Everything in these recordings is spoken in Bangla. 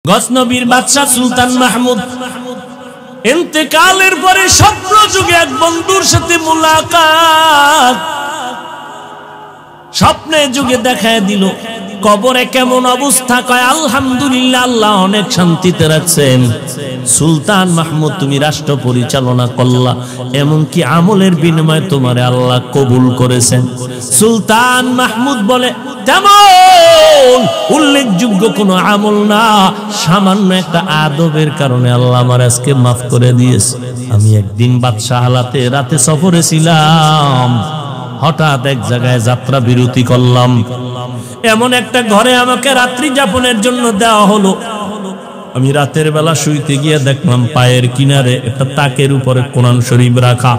গজনবীর বাদশা সুলতান মাহমুদ ইন্তেকালের পরে স্বপ্ন যুগে এক বন্ধুর সাথে মুলাকাত, স্বপ্নে যুগে দেখায় দিল কবরে কেমন অবস্থা। কয় আলহামদুলিল্লাহ, আল্লাহ অনেক শান্তিতে রাখছেন। সুলতান মাহমুদ তুমি রাষ্ট্র পরিচালনা করলা, এমনকি আমলের বিনিময়ে তোমারে আল্লাহ কবুল করেছেন। সুলতান মাহমুদ বলে তেমন উল্লেখযোগ্য কোনো আমল না, সামান্য একটা আদবের কারণে আল্লাহ আমার আজকে মাফ করে দিয়েছে। আমি একদিন বাদশাহ হালাতে রাতে সফরে ছিলাম, হঠাৎ এক জায়গায় যাত্রা বিরতি করলাম। এমন একটা ঘরে আমাকে রাত্রি যাপনের জন্য দেওয়া হলো। আমি রাতের বেলা শুইতে গিয়ে দেখলাম পায়ের কিনারে একটা তাকের উপরে কোরআন শরীফ রাখা।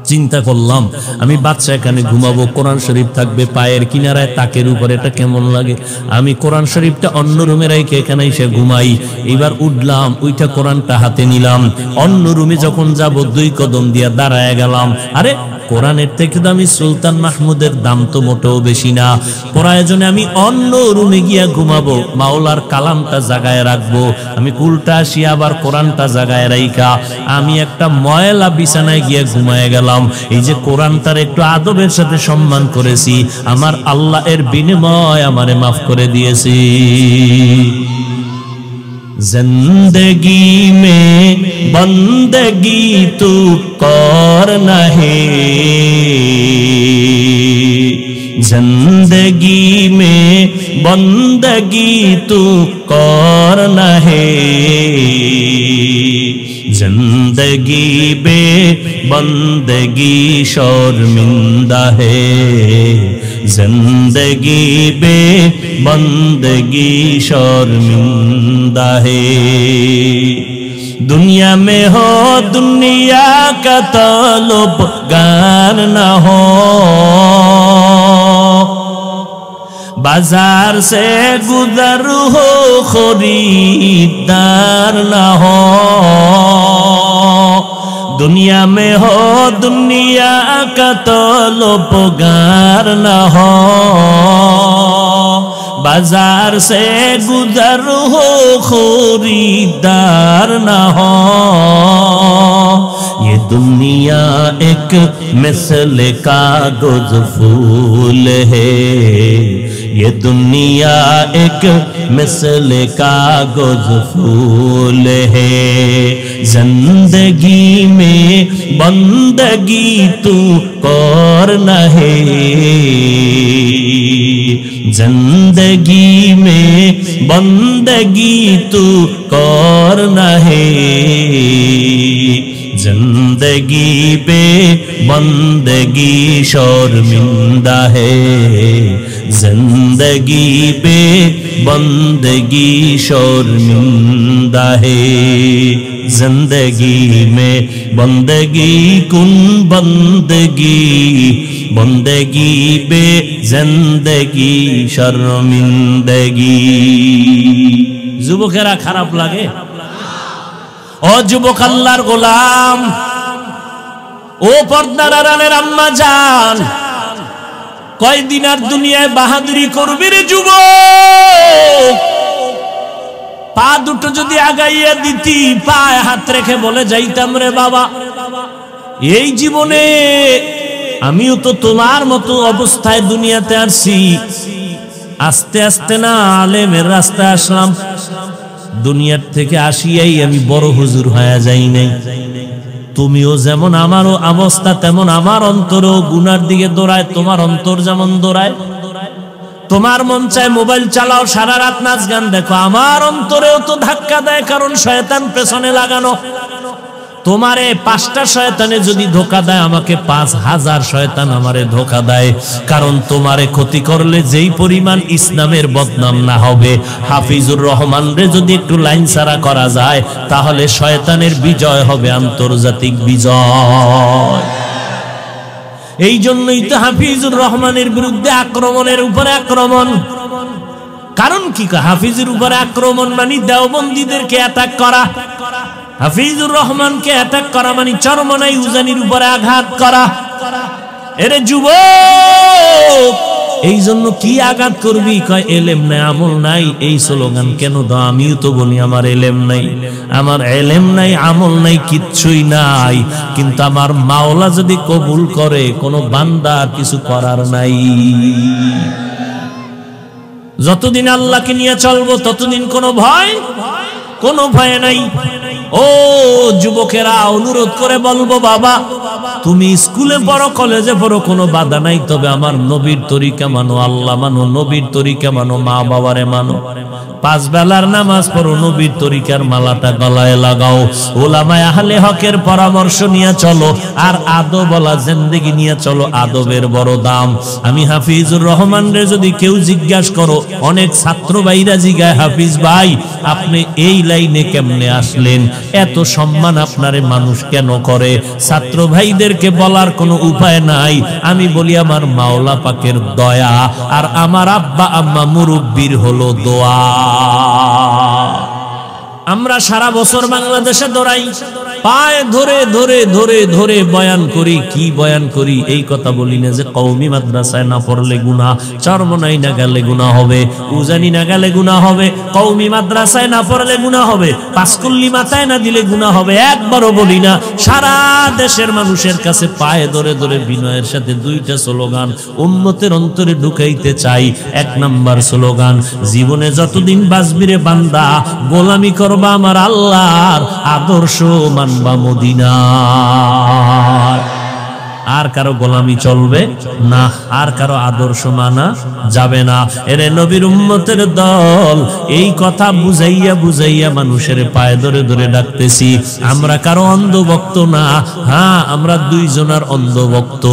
চিন্তা করলাম আমি বাচ্চা এখানে ঘুমাবো, কোরআন শরীফ থাকবে পায়ের কিনারায় তাকের উপরে, এটা কেমন লাগে। আমি কোরআন শরীফটা অন্য রুমে রেখে এখানে এসে ঘুমাই। এবার উঠলাম, ওইটা কোরআনটা হাতে নিলাম, অন্য রুমে যখন যাব 2 কদম দিয়ে দাঁড়ায় গেলাম। আরে কোরআনের থেকে তো আমি সুলতান মাহমুদের দাম তো মোটেও বেশি না, প্রয়োজনে আমি অন্য রুমে গিয়া ঘুমাবো, মাওলার কালামটা জাগায় রাখবো। আমি উল্টা আসি আবার কোরআনটা জাগায় রাইখা আমি একটা ময়লা বিছানায় গিয়ে ঘুমায় গেলাম। এই যে কোরআনটার একটু আদবের সাথে সম্মান করেছি, আমার আল্লাহ এর বিনিময় আমারে মাফ করে দিয়েছি। जिंदगी में बंदगी तू करना है, जिंदगी में बंदगी तू करना है, जिंदगी बे बंदगी शर्मिंदा है, जिंदगी बे बंदगी शर्मिंदा है। दुनिया में हो दुनिया का तलबगार न हो, बाजार से गुजर हो खरीदार न हो। दुनिया में हो दुनिया का तलबगार न हो, बाजार से गुजर हो खरीदार न हो। ये दुनिया एक मिसल कागज फूल है, ये दुनिया एक मिसल कागज फूल है, जिंदगी में बंदगी तू करना है, जिंदगी में बंदगी तू करना है, जिंदगी पे बंदगी शर्मिंदा है, जिंदगी पे बंदगी शर्मिंदा है। जिंदगी में बंदगी कुन बंदगी, बंदगी बे जिंदगी शर्मिंदगी। যুবকেরা খারাপ লাগে? ও যুবক আল্লাহর গোলাম, ও পর্দার আড়ালের আম্মা জান, কয়দিন আর দুনিয়ায় বাহাদুরি করবি রে যুবক? পা দুটো যদি আগাইয়া দিতি, পায়ে হাত রেখে বলে যাইতাম রে বাবা, এই জীবনে আমিও তো তোমার মতো অবস্থায় দুনিয়াতে আসছি, আস্তে আস্তে না আলেমের রাস্তায় আসলাম, দুনিয়ার থেকে আসিয়াই আমি বড় হুজুর হয়ে যাই নাই। তুমিও যেমন আমারও অবস্থা তেমন আমার অন্তরও গুনার দিকে দৌড়ায়, তোমার অন্তর যেমন দৌড়ায়। তোমার মন চায় মোবাইল চালাও, সারা রাত নাচ গান দেখো, আমার অন্তরেও তো ধাক্কা দেয়, কারণ শয়তান পেছনে লাগানো। তোমারে 5টা শয়তানে যদি ধোঁকা দেয়, আমাকে 5000 শয়তান আমারে ধোঁকা দেয়, কারণ তোমারে ক্ষতি করলে যেই পরিমাণ ইসলামের বদনাম না হবে, হাফিজুর রহমান রে যদি একটু লাইন ছাড়া করা যায়, তাহলে শয়তানের বিজয় হবে আন্তর্জাতিক বিজয়। এই জন্যই তো হাফিজুর রহমানের বিরুদ্ধে আক্রমণের উপরে আক্রমণ। কারণ কি, হাফিজের উপরে আক্রমণ মানে দেওবন্দীদেরকে অ্যাটাক করা, হাফিজুর রহমানকে অ্যাটাক করা মানে চরমনাই উজানির উপরে আঘাত করা। এরে যুবক, এই জন্য কি আঘাত করবি? কয় এলেম নাই, আমল নাই। এই স্লোগান কেন দাও? আমিও তো বলি আমার এলেম নাই, আমার এলেম নাই, আমল নাই, কিচ্ছুই নাই। কিন্তু আমার মাওলা যদি কবুল করে, কোনো বান্দা কিছু করার নাই। যতদিন আল্লাহকে নিয়ে চলবো ততদিন কোনো ভয়, কোনো ভয় নাই। ও যুবকেরা, অনুরোধ করে বলবো, বাবা তুমি স্কুলে পড়ো, কলেজে পড়ো, কোনো বাধা নাই, তবে আমার নবীর তরিকা মানো, আল্লাহ মানো, নবীর তরিকা মানো, মা বাবারে মানো, 5 বেলার নামাজ পড়ো, নবীর তরিকার মালাটা গলায় লাগাও, উলামায়ে আহলে হকের পরামর্শ নিয়ে চলো, আর আদব বলা জিন্দেগি নিয়ে চলো। আদবের বড় দাম। আমি হাফিজুর রহমান রে যদি কেউ জিজ্ঞাসা করো, অনেক ছাত্র ভাইরা জিজ্ঞাসা, হাফিজ ভাই আপনি এই লাইনে কেমনে আসলেন? এত সম্মান আপনারে মানুষ কেন করে? ছাত্র ভাইদেরকে বলার কোনো উপায় নাই। আমি বলি আমার মাওলা পাকের দয়া, আর আমার আব্বা আম্মা মুরব্বির হলো দোয়া। আমরা সারা বছর বাংলাদেশে দৌড়াই, পায়ে ধরে ধরে ধরে ধরে বয়ান করি। কি বয়ান করি? এই কথা বলি না যে কওমি মাদ্রাসায় না পড়লে গুনাহ, চরমনাই না গেলে গুনাহ হবে, উজানি না গেলে গুনাহ হবে, কওমি মাদ্রাসায় না পড়লে গুনাহ হবে, পাঁচকুল্লি মাথায় না দিলে গুনাহ হবে। একবারও বলি না। সারা দেশের মানুষের কাছে পায়ে ধরে ধরে বিনয়ের সাথে 2টা স্লোগান উম্মতের অন্তরে ঢুকাইতে চাই। 1 নাম্বার স্লোগান, জীবনে যতদিন বাঁচবি রে বান্দা, গোলামি করবা আমার আল্লাহর, আদর্শ মানবা মদিনার। আর কারো গোলামি চলবে না, আর কারো আদর্শ মানা যাবে না। এরে নবীর উম্মতের দল, এই কথা বুঝাইয়া বুঝাইয়া মানুষের পায়ে ধরে ধরে ডাকতেছি। আমরা কারো অন্ধভক্ত না। হ্যাঁ, আমরা 2 জনের অন্ধভক্ত,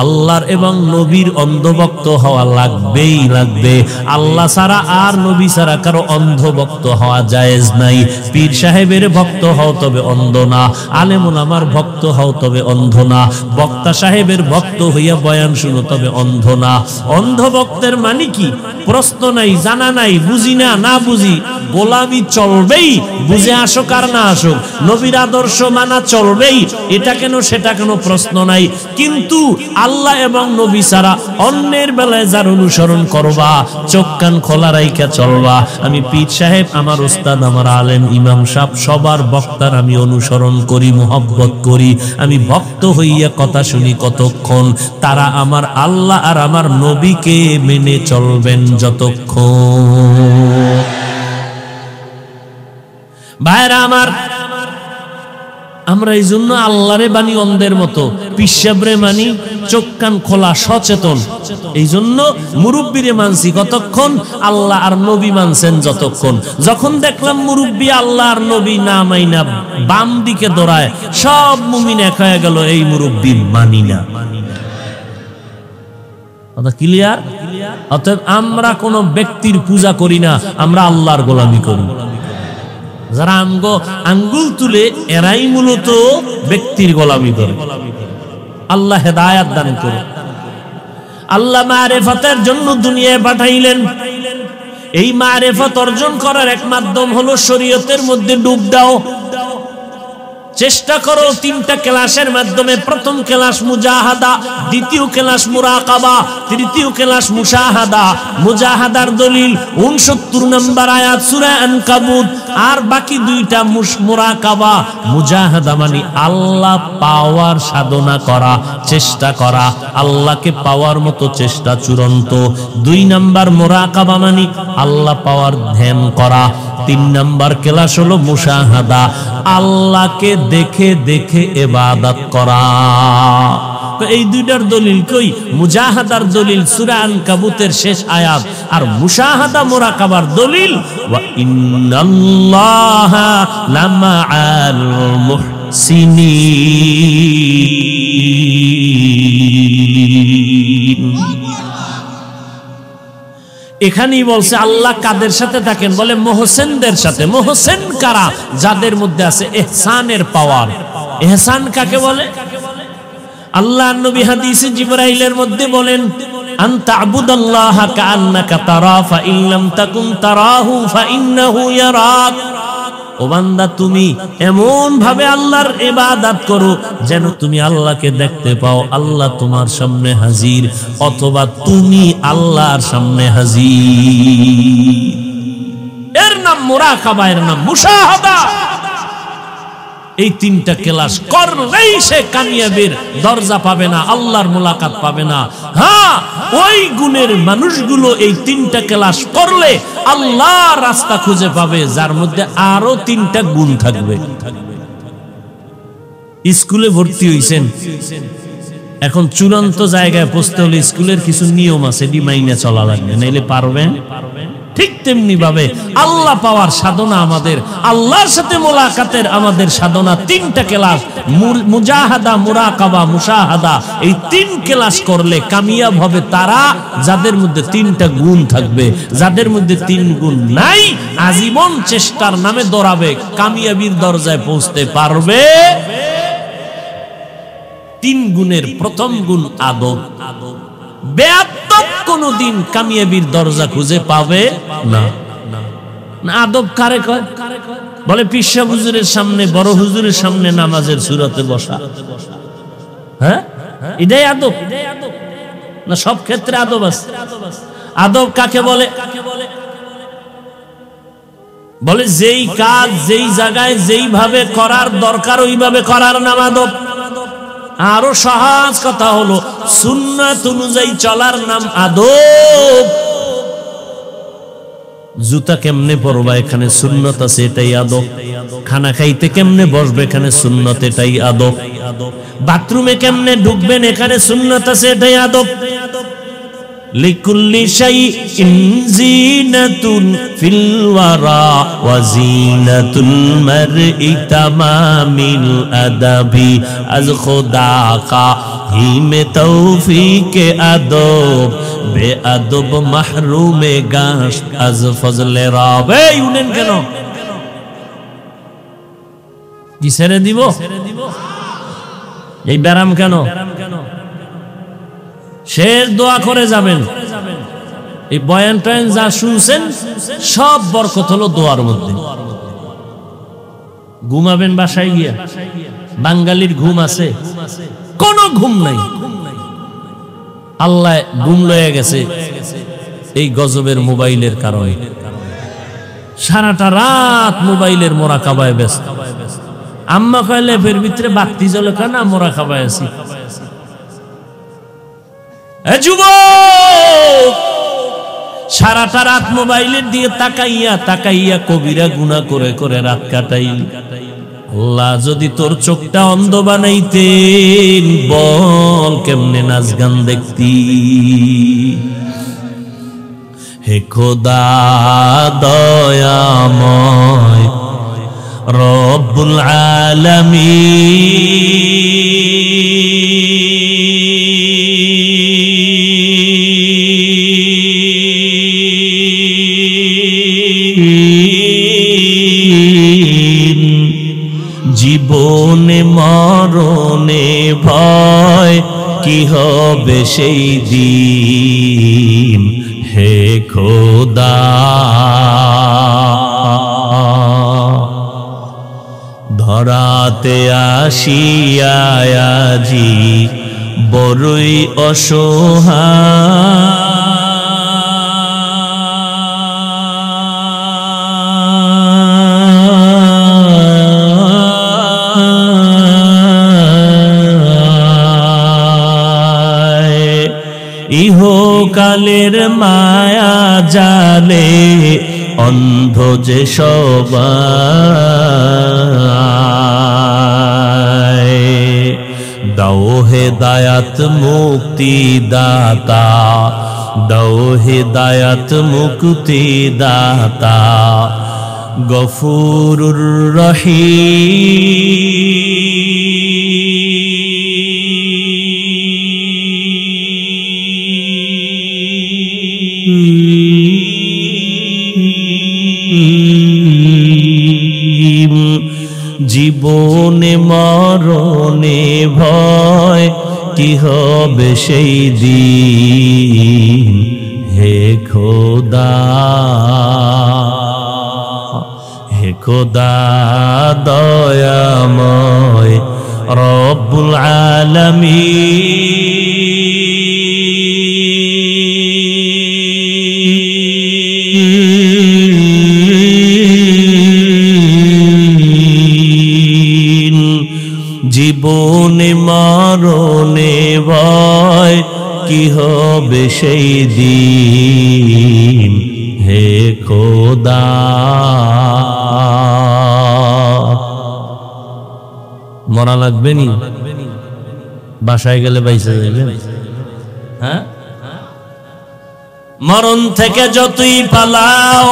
আল্লাহর এবং নবীর অন্ধভক্ত হওয়া লাগবেই লাগবে। আল্লাহ ছাড়া আর নবী ছাড়া কারো অন্ধভক্ত হওয়া জায়েজ নাই। পীর সাহেবের ভক্ত হও তবে অন্ধ না, আলেম ওলামার ভক্ত হও তবে অন্ধ না, বক্তা সাহেবের ভক্ত হইয়া বয়ান শুনো তবে অন্ধ না। অন্ধ ভক্তের মানে কি? প্রশ্ন নাই, জানা নাই, বুঝি না, না বুঝি, গোলামি চলবেই, বুঝে আসুক আর না আসুক, নবীর আদর্শ মানা চলবেই। এটা কেন সেটা কেন প্রশ্ন নাই। কিন্তু আল্লাহ এবং নবী ছাড়া অন্যের বেলায় যার অনুসরণ করবা, চোখ কান খোলা রাইখা চলবা। আমি পীর সাহেব, আমার উস্তাদ, আমার আলেম, ইমাম সাহেব, সবার বক্তার আমি অনুসরণ করি, মুহাব্বত করি। আমি ভক্ত হইয়া কথা শুনি কতক্ষণ? তারা আমার আল্লাহ আর আমার নবীকে মেনে চলবেন যতক্ষণ। ভাইরা আমার, আমরা এই জন্য আল্লাহরে বানি অন্ধের মতো, পিসাবরে মানি চোখ কান খোলা, সচেতন। এই জন্য মুরব্বীরে মানছি কতক্ষণ? আল্লাহ আর নবী মানছেন যতক্ষণ। যখন দেখলাম মুরব্বী আল্লাহ আর নবী না মাইনা বাম দিকে দৌড়ায়, সব মুমিন এক হয়ে গেল, এই মুরব্বী মানি না। কথা ক্লিয়ার? অতএব আমরা কোন ব্যক্তির পূজা করি না, আমরা আল্লাহর গোলামি করি। যারা আঙ্গুল তুলে, এরাই মূলত ব্যক্তির গোলামি করে। আল্লাহ হেদায়াত দান করে। আল্লাহ মারিফতের জন্য দুনিয়ায় পাঠাইলেন। এই মারিফত অর্জন করার এক মাধ্যম হলো শরীয়তের মধ্যে ডুব দাও। চেষ্টা করো 3টা ক্লাসের মাধ্যমে। প্রথম ক্লাস মুজাহাদা, দ্বিতীয় ক্লাস মুরাকাবা, তৃতীয় ক্লাস মুশাহাদা। মুজাহাদার দলিল 69 নম্বর আয়াত সূরা আনকাবুত, আর বাকি 2টা মুরাকাবা। মুজাহাদা মানে আল্লাহ পাওয়ার সাধনা করা, চেষ্টা করা, আল্লাহকে পাওয়ার মতো চেষ্টা চূড়ান্ত। 2 নাম্বার মুরাকাবা মানে আল্লাহ পাওয়ার ধ্যান করা। 3 নাম্বার ক্লাস হলো মুশাহাদা, আল্লাহকে দেখে দেখে ইবাদত করা। তো এই 2টার দলিল কই? মুজাহাদার দলিল সূরা আনকাবুতের শেষ আয়াত, আর মুশাহাদা মুরাকাবার দলিল ওয়া ইন্নাল্লাহা লামাআল মুহসিনিন। এখানেই বলছে আল্লাহ কাদের সাথে থাকেন? বলে মুহসিনদের সাথে। মুহসিন কারা? যাদের মধ্যে আছে ইহসানের পাওয়ার। ইহসান কাকে বলে? আল্লাহ নবী হাদিসে জিবরাইলের মধ্যে বলেন, আনতা আবুদাল্লাহা কাআন্নাকা তারা ফা ইন লাম তাকুন তারাহু ফা ইন্নাহু ইয়ারাক। ও বান্দা তুমি এমন ভাবে আল্লাহর ইবাদত করো যেন তুমি আল্লাহকে দেখতে পাও, আল্লাহ তোমার সামনে হাজির, অথবা তুমি আল্লাহর সামনে হাজির। এর নাম মুরাকাবা, এর নাম মুশাহাদা। এই তিনটা ক্লাস করলেই সে কামিয়াবির দরজা পাবে না, আল্লাহর মুলাকাত পাবে না। হ্যাঁ, ওই গুণের মানুষগুলো এই তিনটা ক্লাস করলে আল্লাহর রাস্তা খুঁজে পাবে, যার মধ্যে আরো তিনটা গুণ থাকবে। স্কুলে ভর্তি হইছেন, এখন চূড়ান্ত জায়গায় পৌঁছতে হলে স্কুলের কিছু নিয়ম আছে, এটি মাইনে চলা লাগবে, নাইলে পারবেন। ঠিক তেমনি ভাবে আল্লাহ পাওয়ার সাধনা, আমাদের আল্লাহর সাথে মোলাকাতের আমাদের সাধনা তিনটা ক্লাস, মুজাহাদা, মুরাকাবা, মুশাহাদা, এই তিন ক্লাস করলে কামিয়াব হবে তারা যাদের মধ্যে তিনটা গুণ থাকবে। যাদের মধ্যে তিন গুণ নাই, আজীবন চেষ্টার নামে দৌড়াবে, কামিয়াবির দরজায় পৌঁছতে পারবে। তিন গুণের প্রথম গুণ আদব। বেয়াদব কোনদিন কামিয়াবির দরজা খুঁজে পাবে না। আদব কারে কয়? বলে পীর সাহেব হুজুরের সামনে, বড় হুজুরের সামনে নামাজের সুরাতে বসা। হ্যাঁ, এটাই আদব না? সব ক্ষেত্রে আদব আছে। আদব কাকে বলে? বলে যেই কাজ যেই জায়গায় যেইভাবে করার দরকার ওইভাবে করার নাম আদব। আরো সহজ কথা হলো সুন্নাত অনুযায়ী চলার নাম আদব। জুতা কেমনে পরবা, এখানে সুন্নত আছে, এটাই আদব। খানা খাইতে কেমনে বসবে, এখানে সুন্নত, এটাই আদব। বাথরুমে কেমনে ঢুকবেন, এখানে সুন্নত আছে, এটাই আদব। লিকুল্লি শাইইন জিনাতুন ফিল ওয়ারা ওয়া জিনাতুল মারই তামামিল আদাবি আজ খুদা কা হিমে তৌফিকে আদব বেআদব মাহরুমে গাশ আজ ফজলে রব। এই উনেন কেন? কি ছেড়ে দিব? এই ব্যারাম কেন? শেষ দোয়া করে যাবেন। এই বয়ান টয়ান যা শুনছেন সব বরকত হলো দোয়ার মধ্যে। ঘুমাবেন বাসায় গিয়া, বাঙালির ঘুম আছে? কোন ঘুম নাই। আল্লাহ ঘুম লয়ে গেছে এই গজবের মোবাইলের কারণে। সারাটা রাত মোবাইলের মোরাকাবায় ব্যস্ত। আম্মা কইলে ফের ভিতরে বাতি জ্বলে কেন? মোরাকাবায় আছি। যুবক, সারাটা রাত মোবাইলের দিয়ে তাকাইয়া তাকাইয়া কবিরা গুনাহ করে করে রাত কাটাই। আল্লাহ যদি তোর চোখটা অন্ধ বানাইতেন, বল কেমনে নাচ গান দেখতি। হে খোদা দয়াময় রব্বুল আলামিন, জীবনে মরণে ভয় কি হবে সেই দিন। হে খোদা ধরাতে আসিয়া আজি বড়ই অসহায়, ইহকালের মায়া জালে অন্ধ যে সবাই। দাও হেদায়াত মুক্তি দাতা, দাও হেদায়াত মুক্তি দাতা, গফুরুর রহিম। জীবনে মরণে ভয় কি হবে সেই দিন। হে খোদা হে খোদা দয়াময় রব্বুল আলামিন জীবনে মরণে ভয় কি হবে সেই দিন হে খোদা মরা লাগবে নি বাসায় গেলে বাইসে যাবেন হ্যাঁ মরণ থেকে যতই পালাও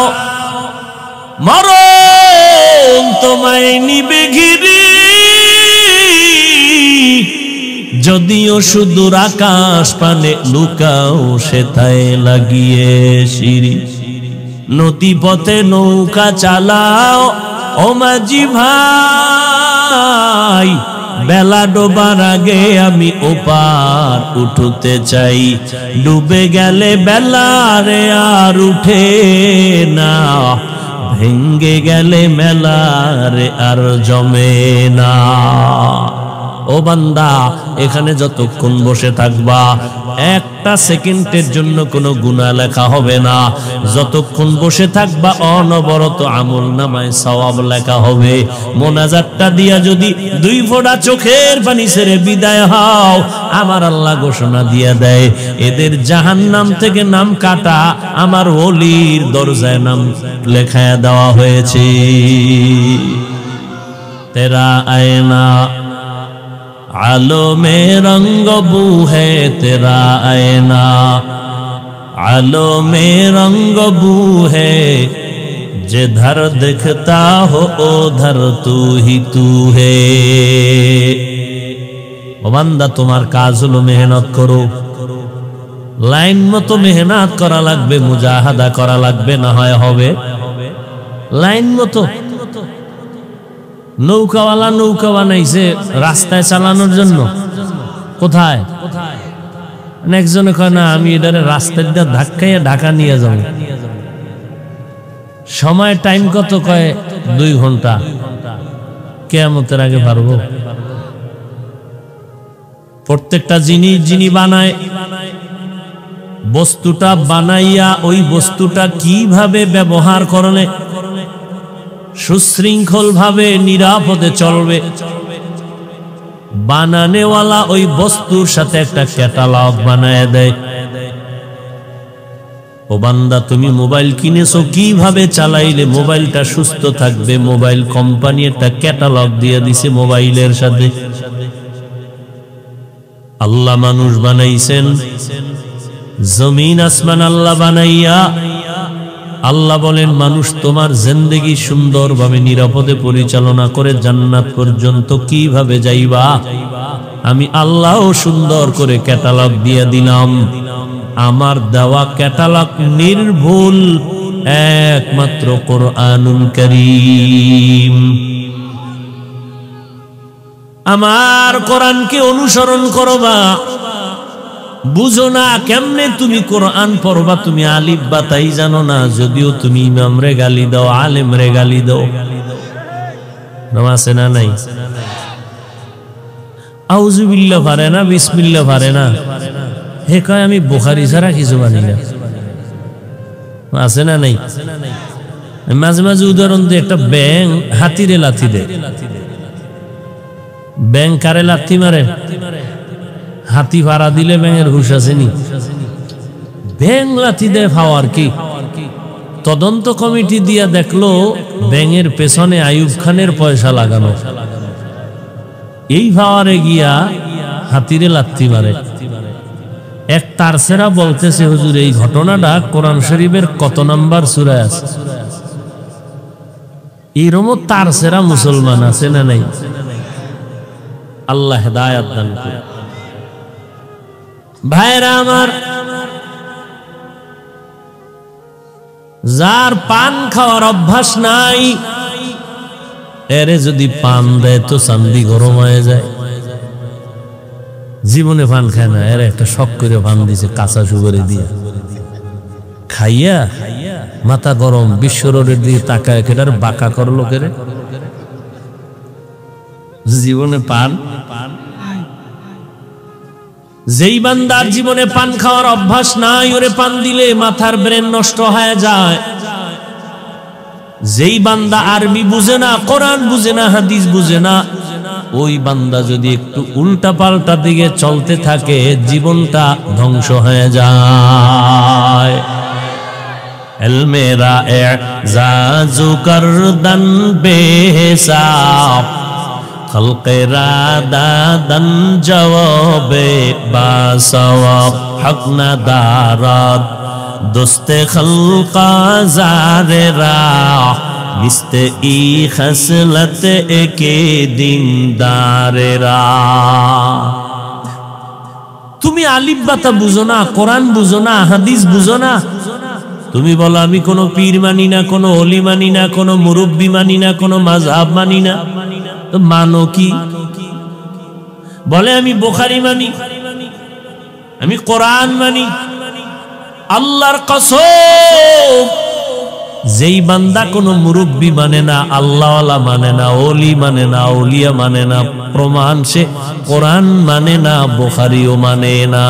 মরণ তোমায় নিবে ঘিরে যদিও সুদূর আকাশ পানে লুকাও সেথায় লাগিয়ে সিঁড়ি নদী পথে নৌকা চালাও ও মাঝি ভাই বেলা ডোবার আগে আমি ওপার উঠতে চাই ডুবে গেলে বেলা রে আর উঠে না ভেঙ্গে গেলে মেলা রে আর জমে না ও বান্দা এখানে যতক্ষণ বসে থাকবা একটা সেকেন্ডের জন্য কোনো গুনাহ লেখা হবে না যতক্ষণ বসে থাকবা অনবরত আমলনামায় সওয়াব লেখা হবে মোনাজাতটা দিয়া যদি দুই ফোঁটা চোখের পানি ছেড়ে বিদায় হও আমার আল্লাহ ঘোষণা দিয়া দেয় এদের জাহান্নাম থেকে নাম কাটা আমার ওলির দরজায় নাম লেখায়া দেওয়া হয়েছে তেরা আয়না आलो में रंग बू है तेरा आईना आलो में रंग बू है जिधर दिखता हो उधर तू ही तू है ओ बंदा तुम्हार काज हलो मेहनत करो लाइन मतो मेहनत करा लागबे मुजाहादा करा लागबे ना হয় হবে লাইন মতো নৌকাওয়ালা নৌকা বানাইছে রাস্তায় চালানোর জন্য কোথায় একজনে কয় না আমি এটারে রাস্তায় দিয়ে ধাক্কাইয়া ঢাকা নিয়ে যাব সময় টাইম কত কয় 2 ঘন্টা কিয়ামতের আগে পারবো প্রত্যেকটা জিনিস যিনি বানায় বস্তুটা বানাইয়া ওই বস্তুটা কিভাবে ব্যবহার করলে সুশৃঙ্খল ভাবে নিরাপদে চলবে বানানেওয়ালা ওই বস্তুর সাথে একটা ক্যাটালগ বানায় দেয় ও বান্দা তুমি মোবাইল কিনেছো কিভাবে চালাইলে মোবাইলটা সুস্থ থাকবে মোবাইল কোম্পানি একটা ক্যাটালগ দিয়ে দিছে মোবাইলের সাথে আল্লাহ মানুষ বানাইছেন জমিন আসমান আল্লাহ বানাইয়া আল্লাহ বলেন মানুষ তোমার জিন্দেগি সুন্দরভাবে নিরাপদে পরিচালনা করে জান্নাত পর্যন্ত কিভাবে যাইবা আমি আল্লাহও সুন্দর করে ক্যাটালগ দিয়ে দিলাম আমার দেওয়া ক্যাটালগ নির্ভুল একমাত্র কোরআনুল কারীম আমার কোরআনকে অনুসরণ করবা বুঝো না কেমনে তুমি কোরআন পড়বা তুমি আলিফ বা তাই জানো না যদিও তুমি ইমাম রে গালি দাও আলেম রে গালি দাও নামাজে না নাই আউযুবিল্লাহ পারে না বিসমিল্লাহ পারে না হে কয় আমি বুখারী ছাড়া কিছু জানি না আছে না নাই মাঝে মাঝে উদাহরণ দিয়ে একটা ব্যাং হাতিরে লাথি দেয় ব্যাং কারে লাথি মারে হাতি ভাড়া দিলে ব্যাঙের হুশ আসেনি ব্যাঙ লাথি দেয় ফাওয়ার কি তদন্ত কমিটি দিয়া দেখলো ব্যাঙের পেছনে আইয়ুব খানের পয়সা লাগানো এই ফাওয়ারে গিয়া হাতিরে লাথি মারে এক তারসেরা বলতেছে হুজুর এই ঘটনাটা কোরআন শরীফের কত নাম্বার সূরায় আছে এরকম তারসেরা মুসলমান আছে না নাই আল্লাহ হেদায়েত দান করুন ভাইরা আমার যার পান খাওয়ার অভ্যাস নাই এরে যদি পান দেয় তো চান্দি গরম হয়ে যায় জীবনে পান খায় না এর একটা শখ করে পান দিছে কাঁচা সুগরে দিয়ে খাইয়া মাথা গরম, বিশ্ব রোডের দিকে তাকায়, কেটার বাঁকা করলো কেরে? জীবনে পান? যেই বান্দার জীবনে পান খাওয়ার অভ্যাস নাই, ওরে পান দিলে মাথার ব্রেন নষ্ট হয়ে যায়। যেই বান্দা আরবি বুঝে না, কোরআন বুঝে না, হাদিস বুঝে না, ওই বান্দা যদি একটু উল্টা পাল্টা দিকে চলতে থাকে, জীবনটা ধ্বংস হয়ে যায়। এলমেরা এজাজু করদন বেহিসাব, খলকেরা দাদন জওয়াবে বাসওয়াব, হক না দারাত দোস্তে খলকা জারে রাহ, বিস্তে ই খসলত একে দিনদারে রাহ। তুমি আলিফ বাতা বুঝো না, কোরআন বুঝো না, হাদিস বুঝো না, তুমি বলো আমি কোনো পীর মানি না, কোনো ওলি মানি না, কোনো মুরব্বী মানি না, কোনো মাযহাব মানি না। তো মানো কি? বলে আমি বুখারী মানি, আমি কোরআন মানি। আল্লাহর কসম, যেই বান্দা কোনো মুরব্বী মানে না, আল্লাহওয়ালা মানে না, ওলি মানে না, আউলিয়া মানে না, প্রমাণ সে কোরআন মানে না, বুখারীও মানে না।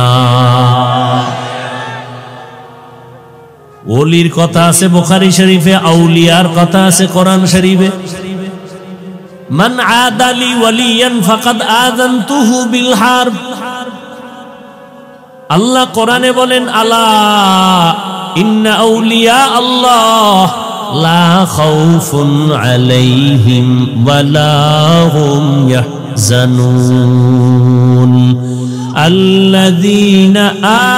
ওলির কথা আছে বুখারী শরীফে, আউলিয়ার কথা আছে কোরআন শরীফে। মান আদালি ওয়ালিয়ান ফাকাদ আযানতুহু বিল হারব। আল্লাহ কোরআনে বলেন, আলা ইন্না আউলিয়া আল্লাহ লা খাউফুন আলাইহিম ওয়ালা হুম ইয়াহজানুন আল্লাযীনা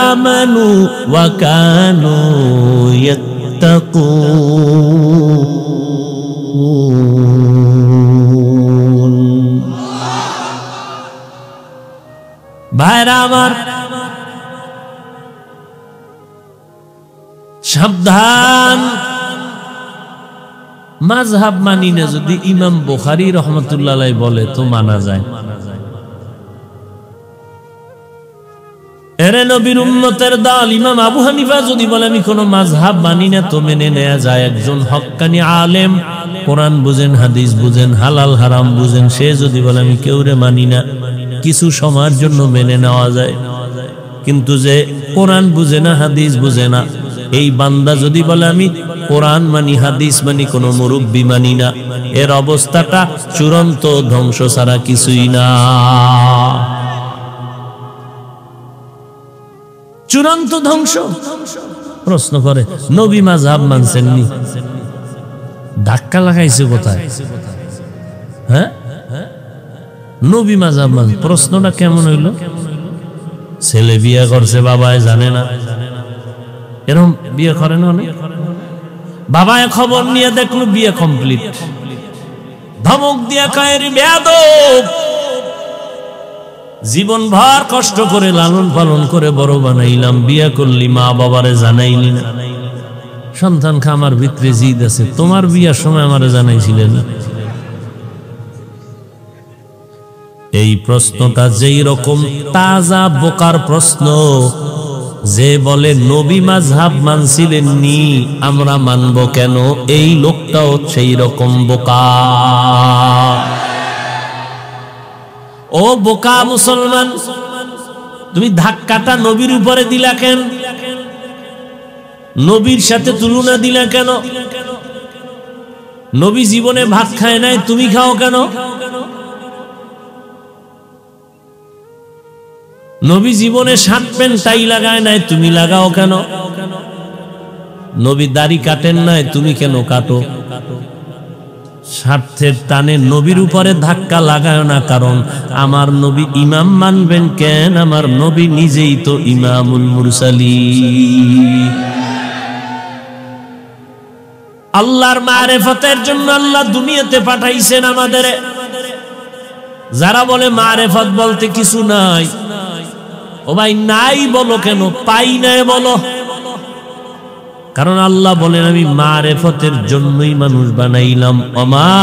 আমানু ওয়া কানু ইয়াত্তাকুন। ভাইরা আমার, সাবধান। মাযহাব মানি না যদি ইমাম বুখারী রহমাতুল্লাহ আলাইহি বলে তো মানা যায়। এরে নবীর উম্মতের দল ইমাম আবু হানিফা যদি বলে আমি কোনো মাযহাব মানি না, তো মেনে নেওয়া যায়। একজন হক্কানি আলেম, কোরআন বুঝেন, হাদিস বুঝেন, হালাল হারাম বুঝেন, সে যদি বলে আমি কেউরে মানি না, কিছু সময়ের জন্য মেনে নেওয়া যায়। কিন্তু যে কোরআন বুঝে না, হাদিস বুঝে না, এই বান্দা যদি বলে আমি কোরআন মানি, হাদিস মানি, কোনো মুরব্বী মানি না, এর অবস্থাটা চূড়ান্ত ধ্বংস ছাড়া কিছুই না। চূড়ান্ত ধ্বংস। প্রশ্ন করে নবী মাযহাব মানছেন নি? ধাক্কা লাগাইছে কোথায়? হ্যাঁ, নবী মাযহাব মান, প্রশ্নটা কেমন হইল? ছেলে বিয়ে করছে, বাবায় জানে না, এরকম বিয়ে করে না অনেক। বাবায় খবর নিয়ে দেখলো বিয়ে কমপ্লিট, ধমক দিয়া কয় বেয়াদব, জীবন ভর কষ্ট করে লালন পালন করে বড় বানাইলাম, বিয়ে করলি, মা বাবারে জানাইলি না। সন্তান খামার ভিতরে জিদ আছে, তোমার বিয়ার সময় আমারে জানাইছিলেন। এই প্রশ্নটা যেই রকম তাজা বোকার প্রশ্ন, যে বলে নবী মাযহাব মানছিলেন নি, আমরা মানব কেন, এই লোকটাও সেই রকম বোকা। ও বোকা মুসলমান, তুমি ধাক্কাটা নবীর উপরে দিলা কেন? নবীর সাথে তুলনা দিলা কেন? নবী জীবনে ভাত খায় নাই, তুমি খাও কেন? নবী জীবনে শার্ট প্যান্ট টাই লাগায় নাই, তুমি লাগাও কেন? নবী দাড়ি কাটেন নাই, তুমি কেন কাটো? স্বার্থের টানে নবীর উপরে ধাক্কা লাগায় না, কারণ আমার নবী ইমাম মানবেন কেন? আমার নবী নিজেই তো ইমামুল মুরসালিন। আল্লাহর মারেফতের জন্য আল্লাহ দুনিয়াতে পাঠাইছেন আমাদের। যারা বলে মারেফত বলতে কিছু নাই, ও ভাই নাই বলো কেন, পাই নাই বলো। কারণ আল্লাহ বলেন আমি মারেফতের জন্যই মানুষ বানাইলাম। ওমা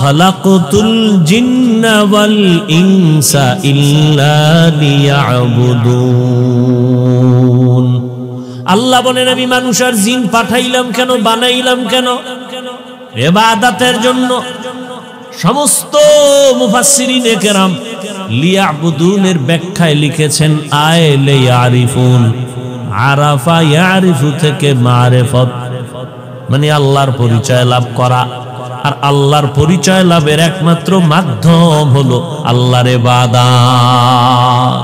খালাকতুল জিন্না ওয়াল ইনসা ইল্লা লিয়াবুদুন। আল্লাহ বলেন আমি মানুষ আর জিন পাঠাইলাম কেন, বানাইলাম কেন? ইবাদতের জন্য। সমস্ত মুফাসসিরিনে কেরাম লিয়াবুদুনের ব্যাখ্যায় লিখেছেন আইলে ইয়ারিফুন, আরাফা ইয়ারিফু থেকে মারিফত, মানে আল্লাহর পরিচয় লাভ করা। আর আল্লাহর পরিচয় লাভের একমাত্র মাধ্যম হলো আল্লাহর ইবাদত।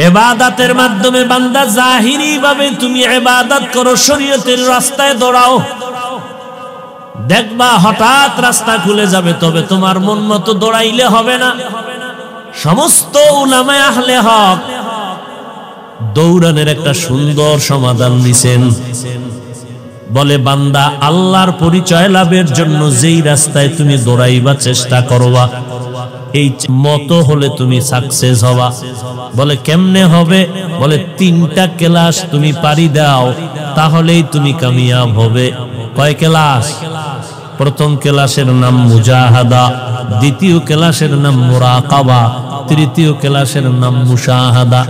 ইবাদতের মাধ্যমে বান্দা জাহিরি ভাবে তুমি ইবাদত করো, শরীয়তের রাস্তায় দৌড়াও, দেখবা হঠাৎ রাস্তা খুলে যাবে। তবে তোমার মন মতো দৌড়াইলে হবে না। সমস্ত উলামায়ে আহলে হক দৌড়ানোর একটা সুন্দর সমাধান দিয়েছেন। বলে বান্দা আল্লাহর পরিচয় লাভের জন্য যেই রাস্তায় তুমি দৌড়াইবা, চেষ্টা করবা, এই মতো হলে তুমি সাকসেস হবা। বলে কেমনে হবে? বলে 3টা ক্লাস তুমি পারি দাও, তাহলেই তুমি কামিয়াব হবে। কয় ক্লাস? প্রথম ক্লাসের নাম মুজাহাদা, দ্বিতীয় ক্লাসের নাম মুরাকাবা, তৃতীয় ক্লাসের নাম মুশাহাদা।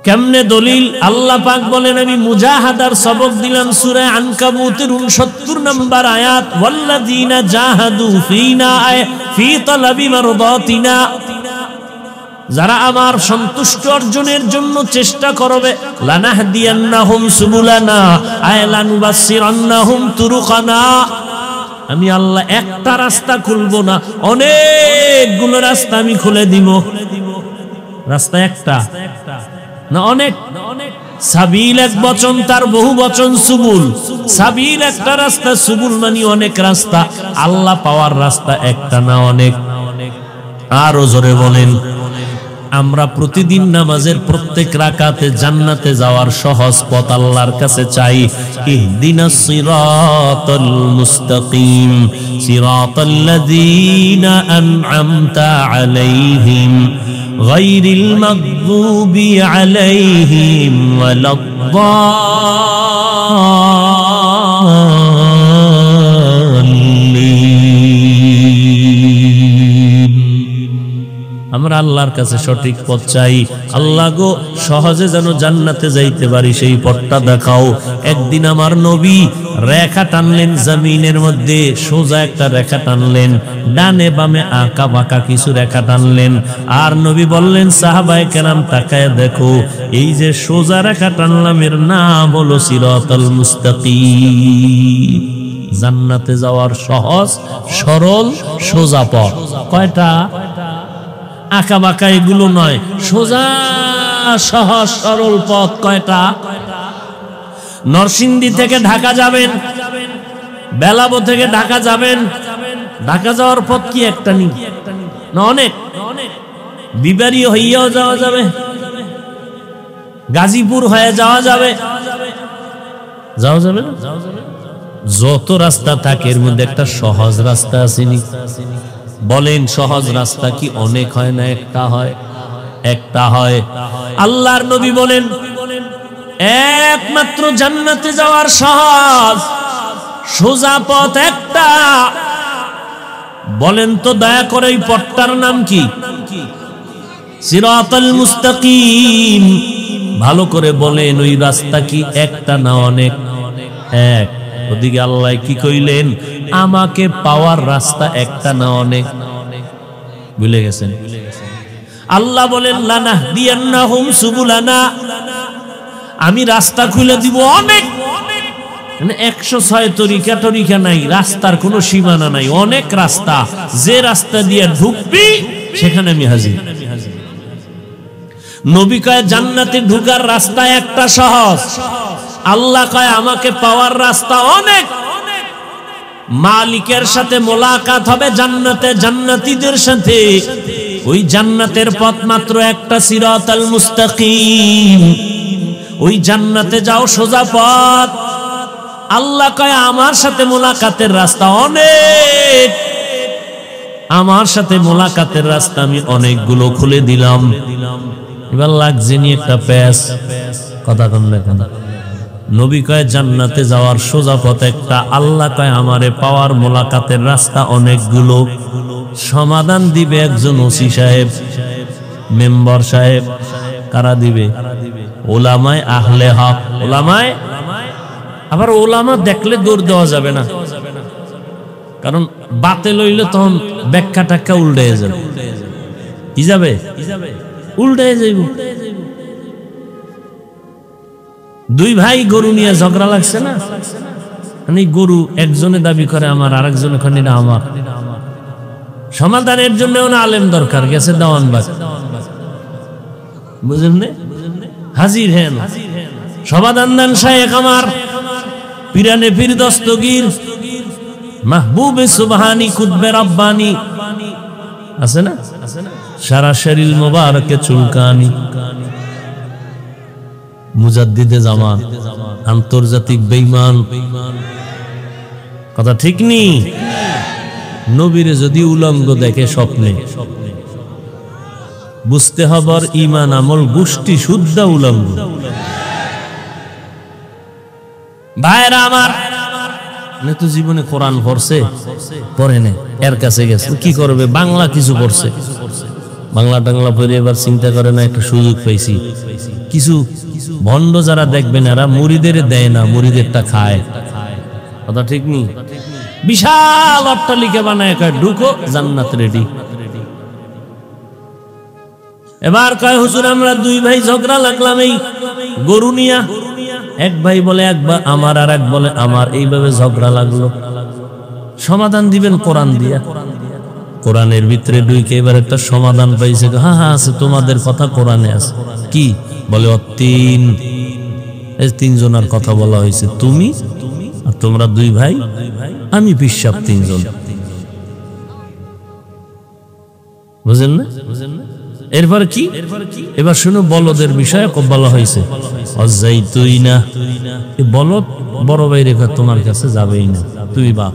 কেমনে দলিল? আল্লাহ পাক বলেন আমি মুজাহাদার সবক দিলাম সূরা আনকাবুতের 69 নম্বর আয়াত, ওয়াল্লাযীনা জাহাদু ফীনা ফী তালাবি মারদাতিনা, যারা আমার সন্তুষ্টি অর্জনের জন্য চেষ্টা করবে, লানাহদিয়ান্নাহুম সুবুলানা আয় লানুবাসসিরান্নাহুম তুরুকানা, আমি আল্লাহ একটা রাস্তা খুলবো না, অনেকগুলো রাস্তা আমি খুলে দিব। রাস্তা একটা না অনেক। সাবিল এক বচন, তার বহু বচন সুবুল। সাবিল একটা রাস্তা, সুবুল মানে অনেক রাস্তা। আল্লাহ পাওয়ার রাস্তা একটা না অনেক। আরো জোরে বলেন। আমরা প্রতিদিন নামাজের প্রত্যেক রাকাতে জান্নাতে যাওয়ার সহজ পথ আল্লাহর কাছে চাই। ইহদিনাস সিরাতাল মুস্তাকিম সিরাতাল্লাযীনা আন'আমতা আলাইহিম গায়রিল মাগদুবি আলাইহিম ওয়ালাদ-দাল্লিন। আমরা আল্লাহর কাছে সঠিক পথ চাই। আল্লাহ গো সহজে যেন জান্নাতে যাইতে পারি সেই পথটা দেখাও। একদিন আমার নবী রেখা টানলেন জমিনের মধ্যে, সোজা একটা রেখা টানলেন, ডানে বামে আঁকা বাঁকা কিছু রেখা টানলেন। আর নবী বললেন সাহাবায়ে কেরাম তাকায় দেখো, এই যে সোজা রেখা টানলাম এর নাম হলো সিরাতাল মুস্তাকিম, জান্নাতে যাওয়ার সহজ সরল সোজা পথ। কয়টা? আঁকা বাঁকা এগুলো নয়, সোজা সহজ সরল পথ। কয়টা? নরসিংদী থেকে ঢাকা যাবেন, বেলাবো থেকে ঢাকা যাবেন, ঢাকা যাওয়ার পথ কি একটা নি না অনেক? বিবাড়ি হইয়াও যাওয়া যাবে, গাজীপুর হয়ে যাওয়া যাবে, যাওয়া যাবে না? যত রাস্তা থাকে এর মধ্যে একটা সহজ রাস্তা আসেনি? বলেন সহজ রাস্তা কি অনেক হয় না একটা হয়? একটা হয়। আল্লাহর নবী বলেন একমাত্র জান্নাতে যাওয়ার সহজ সোজা পথ একটা। বলেন তো দয়া করে এই পথটার নাম কি? সিরাতাল মুস্তাকিম। ভালো করে বলেন ওই রাস্তা কি একটা না অনেক? এক। ওদিকে আল্লাহ কি কইলেন? আমাকে পাওয়ার রাস্তা একটা না অনেক? ভুলে গেছেন? আল্লাহ বলেন লানাহদিয়ান্নাহুম সুবুলানা, আমি রাস্তা খুলে দিব অনেক। মানে 106 তরিকা নাই, রাস্তার কোনো সীমানা নাই, অনেক রাস্তা। যে রাস্তা দিয়ে ঢুকবি সেখানে আমি হাজির। নবী কয় জান্নাতে ঢুকার রাস্তা একটা সহজ, আল্লাহ কয় আমাকে পাওয়ার রাস্তা অনেক। মালিকের সাথে মোলাকাত হবে জান্নাতে, জান্নাতীদের সাথে। ওই জান্নাতের পথ মাত্র একটা, সিরাতাল মুস্তাকিম। ওই জান্নাতে যাও সোজা পথ। আল্লাহ কয় আমার সাথে মোলাকাতের রাস্তা অনেক, আমার সাথে মোলাকাতের রাস্তা আমি অনেকগুলো খুলে দিলাম। এবার লাগছে নি একটা প্যাস? কথা কম দেখেন। নবী কয় জান্নাতে যাওয়ার সোজা পথ একটা, আল্লাহ কয় আমারে পাওয়ার মোলাকাতের রাস্তা অনেকগুলো। সমাধান দিবে একজন ওসি সাহেব, মেম্বার সাহেব, কারা দিবে? ওলামায়ে আহলে হক। ওলামায়ে, আবার ওলামা দেখলে দৌড় দেওয়া যাবে না, কারণ বাতিল হইলে তখন ব্যাখ্যা টাক্কা উল্টে যাবে। কি যাবে? উল্টে যাইব। দুই ভাই গরু নিয়ে ঝগড়া লাগছে না, মানে গরু একজনে দাবি করে আমার, আর একজনে খানি না আমার। সমাধানের জন্য আলেম দরকার, গেছে দেওয়ানবাগ, বুঝলেন? হাজির হেন সমাধান দেন শায়েখ আমার পিরানে পীর দস্তগীর মাহবুবে সুবহানি কুতবে রব্বানি আছে না, সারা শরীর মোবারকে চুলকানি, মুজাদ্দিদে জামান, আন্তর্জাতিক বেঈমান। কথা ঠিক নি? নবীরে যদি উলঙ্গ দেখে স্বপ্নে, বুঝতে হবার ঈমান আমল গোষ্ঠী শুদ্ধ উলঙ্গ। ভাইরা আমার, তো জীবনে কোরআন পড়ছে, পড়ে নে, এর কাছে গেছে কি করবে? বাংলা কিছু পড়ছে, বাংলা টাংলা পড়ে এবার চিন্তা করে না একটা সুযোগ পাইছি। কিছু ভণ্ড যারা দেখবেন এরা মুরিদের দেয় না, মুরিদেরটা খায়। কথা ঠিক নি? বিশাল অট্টালিকা বানায় কয় ঢুকো, জান্নাত রেডি। এবার কয় হুজুর আমরা দুই ভাই ঝগড়া লাগলাম এই গরু নিয়া। এক ভাই বলে আমার, আর এক বলে আমার, এইভাবে ঝগড়া লাগলো। সমাধান দিবেন কোরআন দিয়া। কোরআনের ভিতরে ঢুকে এবার একটা সমাধান পাইছে। হ্যাঁ হ্যাঁ আছে, তোমাদের কথা কোরআনে আছে। কি বলে? তিনজনের কথা বলা হয়েছে, তুমি আর তোমরা দুই ভাই, আমি পিসাব তিনজন। বুঝেন না? এরপর কি? এবার শুনো, বলদের বিষয়ে বলা হয়েছে অজাইতুইনা, বলদ বড় ভাই রেখা তোমার কাছে যাবেই না, তুই বাপ।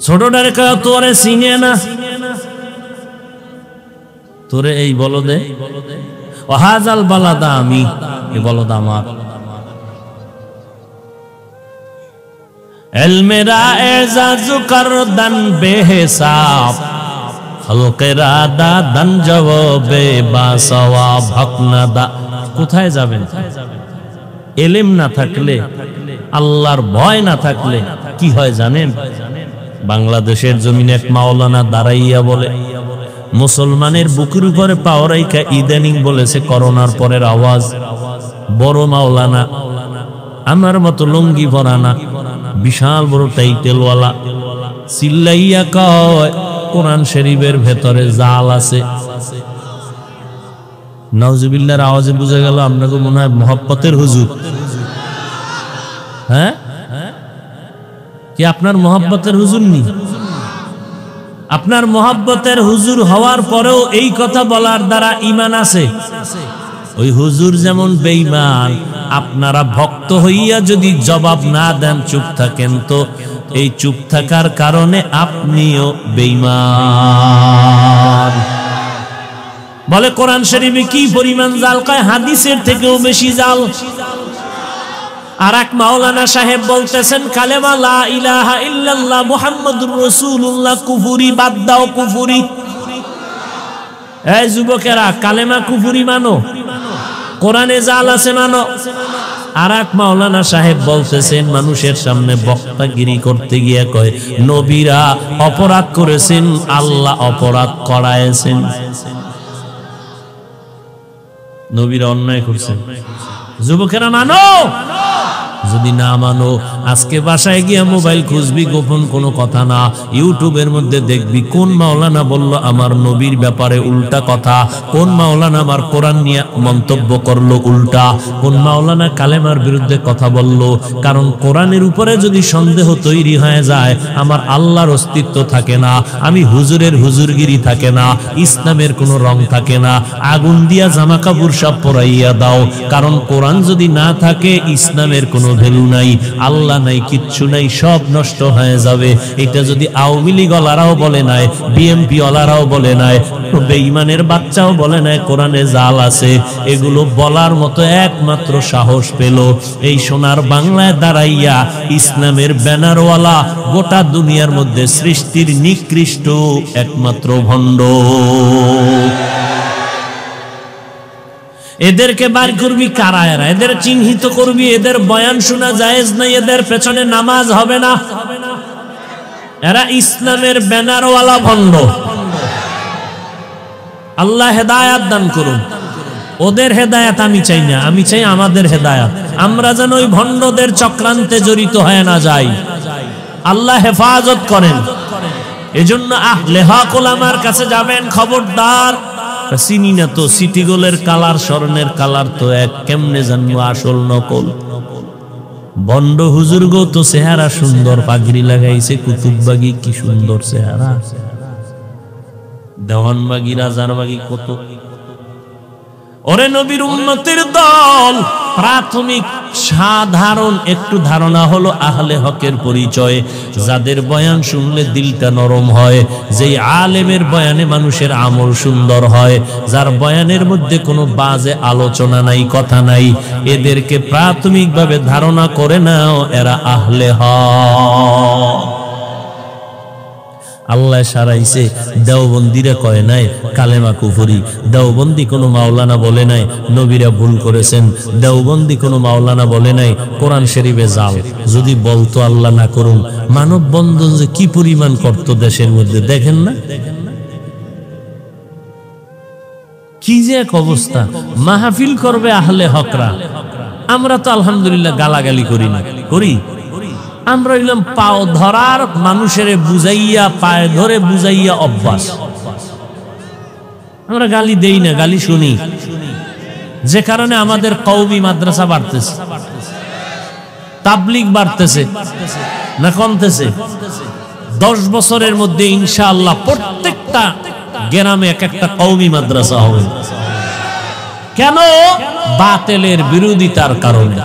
ছোটটা রেখা তোরে চিনে না, তোরে এই বলদে ওয়াহাজাল বালাদা, আমি এই বলদ আমার। এলমেরা এজাজু করদান বেহিসাব, হলকেরা দাদান জবাবে বাসওয়াব হকনাদা। কোথায় যাবেন? এলেম না থাকলে, আল্লাহর ভয় না থাকলে কি হয় জানেন? বাংলাদেশের জমিনে এক মাওলানা দাঁড়াইয়া বলে, মুসলমানের বুকের উপরে পাওরাইকা ইদানিং বলেছে করোনার পরের আওয়াজ। বড় মাওলানা, আমার মতো লুঙ্গি পরা না, বিশাল বড় টাইটেলওয়ালা, চিল্লাইয়া কয় কোরআন শরীফের ভেতরে জাল আছে। নাউজুবিল্লাহর আওয়াজে বুঝা গেল আপনাকে মনে হয় মহব্বতের হুজুর। হ্যাঁ, কি আপনার মহব্বতের হুজুর নি? আপনার মহব্বতের হুজুর হওয়ার পরেও এই কথা বলার দ্বারা ঈমান আছে। ওই হুজুর যেমন বেঈমান, আপনারা ভক্ত হইয়া যদি জবাব না দেন, চুপ থাকেন, তো এই চুপ থাকার কারণে আপনিও বেঈমান। বলে কোরআন শরীফে কি পরিমাণ জাল? কয় হাদিসের থেকেও বেশি জাল। আর এক মাওলানা সাহেব বলতেছেন কালেমা লা ইলাহা ইল্লাল্লাহ মুহাম্মাদুর রাসূলুল্লাহ কুফরি, বাদ দাও কুফরি। এই যুবকেরা, কালেমা কুফরি মানো, কোরআনে জাল আছে মানো। আর এক মাওলানা সাহেব বলতেছেন মানুষের সামনে বক্তাগিরি করতে গিয়ে কয় নবীরা অপরাধ করেছেন, আল্লাহ অপরাধ করায়েছেন। নবীরা অন্যায় করছেন। যুবকেরা মানো, যদি না মানো আজকে বাসায় গিয়ে মোবাইল খুঁজবি, গোপন কোনো কথা না, ইউটিউবের মধ্যে দেখবি কোন মাওলানা বলল আমার নবীর ব্যাপারে উল্টা কথা, কোন মাওলানা আমার কোরআন নিয়ে মন্তব্য করলো উল্টা, কোন মাওলানা কালেমার বিরুদ্ধে কথা বলল। কারণ কোরআনের উপরে যদি সন্দেহ তৈরি হয়ে যায়, আমার আল্লাহর অস্তিত্ব থাকে না, আমি হুজুরের হুজুরগিরি থাকে না, ইসলামের কোনো রং থাকে না। আগুন দিয়া জামা কাপড় সব পরাইয়া দাও, কারণ কোরআন যদি না থাকে ইসলামের কোনো ভ্যালু নাই, আল্লাহ নাই, কিচ্ছু নাই, সব নষ্ট হয়ে যাবে। এটা যদি আওয়ামী লীগ ওয়ালারাও বলে নাই, বিএনপি ওয়ালারাও বলে নাই, বেঈমানের বাচ্চাও বলে নাই কোরআনে জাল আছে, এগুলো বলার মতো একমাত্র সাহস পেল এই সোনার বাংলায় দাঁড়াইয়া ইসলামের ব্যানারওয়ালা, গোটা দুনিয়ার মধ্যে সৃষ্টির নিকৃষ্ট একমাত্র ভণ্ড। এদেরকে বার করবি কারা? এরা এদের চিহ্নিত করবি, এদের বয়ান শোনা জায়েজ নাই, এদের পেছনে নামাজ হবে না। এরা ইসলামের ব্যানারওয়ালা ভণ্ড। আল্লাহ হেদায়াত দান করুন। ওদের হেদায়াত আমি চাই না, আমি চাই আমাদের হেদায়াত। আমরা যেন ওই ভণ্ডদের চক্রান্তে জড়িত হয়ে না যাই। আল্লাহ হেফাজত করেন। এজন্য আহলে হক ওলামার কাছে যাবেন, খবরদার। চিনি না তো সিটি গোলের কালার, স্বর্ণের কালার তো এক, কেমনে জানবো আসল নকল? বন্ড হুজুর গো তো চেহারা সুন্দর, পাগড়ি লাগাইছে, কুতুববাগি কি সুন্দর চেহারা, দেওয়ানবাগি, রাজারবাগি কত। ওরে নবীর উম্মতের দল, প্রাথমিক সাধারণ একটু ধারণা হলো আহলে হকের পরিচয়। যাদের বয়ান শুনলে দিলটা নরম হয়, যেই আলেমের বয়ানে মানুষের আমল সুন্দর হয়, যার বয়ানের মধ্যে কোনো বাজে আলোচনা নাই, কথা নাই, এদেরকে প্রাথমিকভাবে ধারণা করে নাও এরা আহলে হক। আল্লাহ সারাইছে, দেওবন্দিরা কয় নাই কালেমা কুফরি, দেওবন্দি কোনো মাওলানা বলে নাই নবীরা ভুল করেছেন, দেওবন্দি কোনো মাওলানা বলে নাই কোরআন শরীফে জাল। যদি বলতো আল্লাহ না করুন, মানববন্ধন যে কি পরিমাণ করত দেশের মধ্যে, দেখেন না কি যে এক অবস্থা। মাহফিল করবে আহলে হকরা, আমরা তো আলহামদুলিল্লাহ গালাগালি করি না, করি? আমরা হইলাম পাও ধরার, মানুষের বুঝাইয়া, পায়ে ধরে বুঝাইয়া অভ্যাস। আমরা গালি দেই না, গালি শুনি। যে কারণে আমাদের কওমি মাদ্রাসা বাড়তেছে, তাবলিগ বাড়তেছে না কমতেছে? 10 বছরের মধ্যে ইনশাআল্লাহ প্রত্যেকটা গ্রামে এক একটা কওমি মাদ্রাসা হবে। কেন? বাতিলের বিরোধিতার কারণে।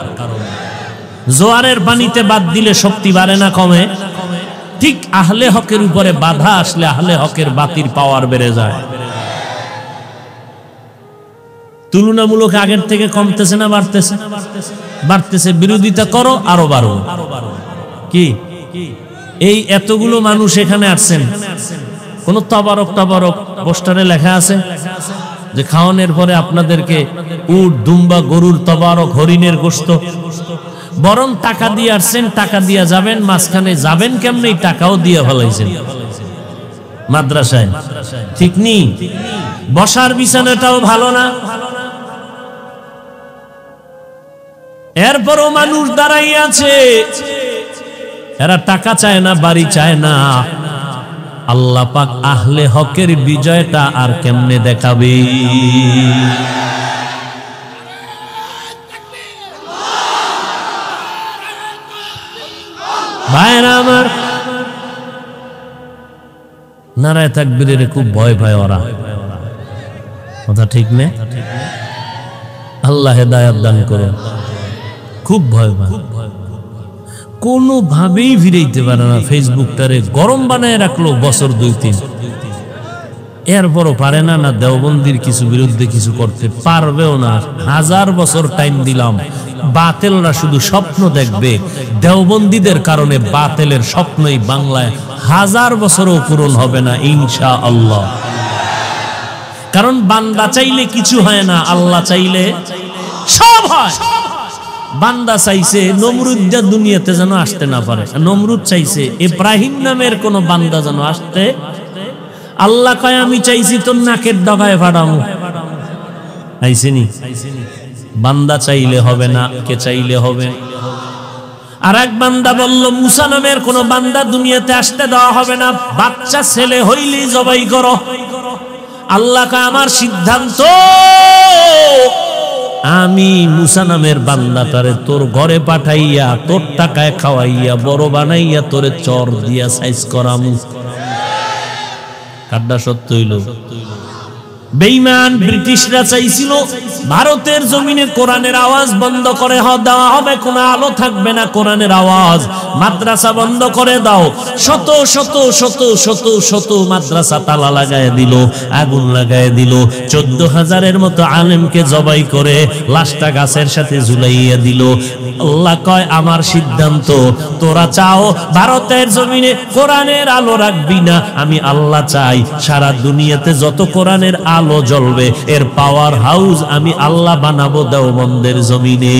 জোয়ারের পানিতে বাদ দিলে শক্তি বাড়ে না, কমে? ঠিক আহলে হকের উপরে বাধা আসলে আহলে হকের বাতির পাওয়ার বেড়ে যায়। তুলনামূলক আগের থেকে কমতেছে না বাড়তেছে? বাড়তেছে। বিরোধিতা করো, আরো বাড়ো। কি এই এতগুলো মানুষ এখানে আসছেন, কোন তবারক টবারক পোস্টারে লেখা আছে যে খাওয়ানোর পরে আপনাদেরকে উট, দুম্বা, গরুর তবারক, হরিণের গোশত? বরং টাকা দিয়ে আসছেন, টাকা দিয়ে যাবেন, মাঝখানে যাবেন কেমনে টাকাও দিয়ে ফেলাইছেন মাদ্রাসায়। ঠিক নেই? বসার বিছানাটাও ভালো না। এরপরও মানুষ দাঁড়াই আছে, এরা টাকা চায় না, বাড়ি চায় না। আল্লাহ পাক আহলে হকের বিজয়টা আর কেমনে দেখাবে? ভাইরা আমার, নারায়ে তাকবীরের খুব ভয় পায় ওরা, কথা ঠিক না? আল্লাহ হেদায়েত দান করুন। খুব ভয় পায়, কোনোভাবেই ফিরাইতে পারে না। ফেসবুকটারে গরম বানায় রাখলো বছর 2-3, এরপরও পারে না। না দেওবন্দির কিছু বিরুদ্ধে কিছু করতে পারবেও না। 1000 বছর টাইম দিলাম, বাতিলরা শুধু স্বপ্ন দেখবে। দেওবন্দীদের কারণে বাতিলের স্বপ্নই বাংলায় 1000 বছরও পূরণ হবে না ইনশাআল্লাহ। কারণ বান্দা চাইলে কিছু হয় না, আল্লাহ চাইলে সব হয়। বান্দা চাইছে নমরুদ দুনিয়াতে যেন আসতে না পারে, নমরুদ চাইছে ইব্রাহিম নামের কোন বান্দা যেন আসতে। আল্লাহ কয় আমি চাইছি তোর নাকের ডগায় ফাটামু, আইসিনি? বান্দা চাইলে হবে না, কে চাইলে হবে? আর এক বান্দা বলল মুসা নামের কোন বান্দা দুনিয়াতে আসতে দেওয়া হবে না, বাচ্চা ছেলে হইলেই জবাই করো। আল্লাহ কয় আমার সিদ্ধান্ত, আমি মুসা নামের বান্দাটারে তোর ঘরে পাঠাইয়া, তোর টাকায় খাওয়াইয়া, বড় বানাইয়া, তোরে চর দিয়া সাইজ করামু। কাড্ডা সত্য হইল। বেঈমান ব্রিটিশরা চাইছিল ভারতের জমিনে কোরআনের আওয়াজ বন্ধ করে দেওয়া হবে, কোনো আলো থাকবে না কোরআনের আওয়াজ। মাদ্রাসা বন্ধ করে দাও। শত শত শত শত শত মাদ্রাসা তালা লাগায় দিল, আগুন লাগায় দিল। 14,000-এর মতো আলেমকে জবাই করে লাশটা গাছের সাথে ঝুলাইয়া দিল। আল্লাহ কয় আমার সিদ্ধান্ত, তোরা চাও ভারতের জমিনে কোরআনের আলো রাখবি না, আমি আল্লাহ চাই সারা দুনিয়াতে যত কোরআনের আলো জ্বলবে এর পাওয়ার হাউস আমি আল্লাহ বানাবো দেওবন্দের জমিনে।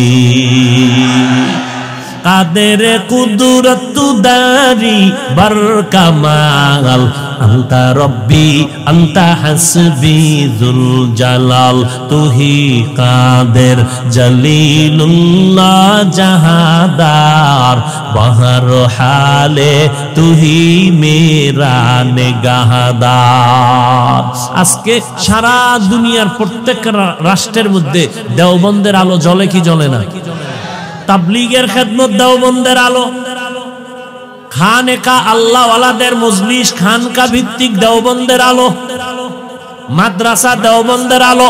কাদের কুদরত দারি বরকামাল, আন্তা রব্বি আন্তা হাসবি যুল জালাল, তুহি কাদের জলিলুল্লাহ জাহাদার, বহর হালে তুহি মেরা নেগাহদার। আজকে সারা দুনিয়ার প্রত্যেক রাষ্ট্রের মধ্যে দেওবন্দের আলো জ্বলে কি জ্বলে না? তাবলীগের খেদমত দেওবন্দের আলো, খানেকা আল্লাহওয়ালাদের মজলিস খানকা ভিত্তিক দেওবন্দের আলো, মাদ্রাসা দেওবন্দের আলো,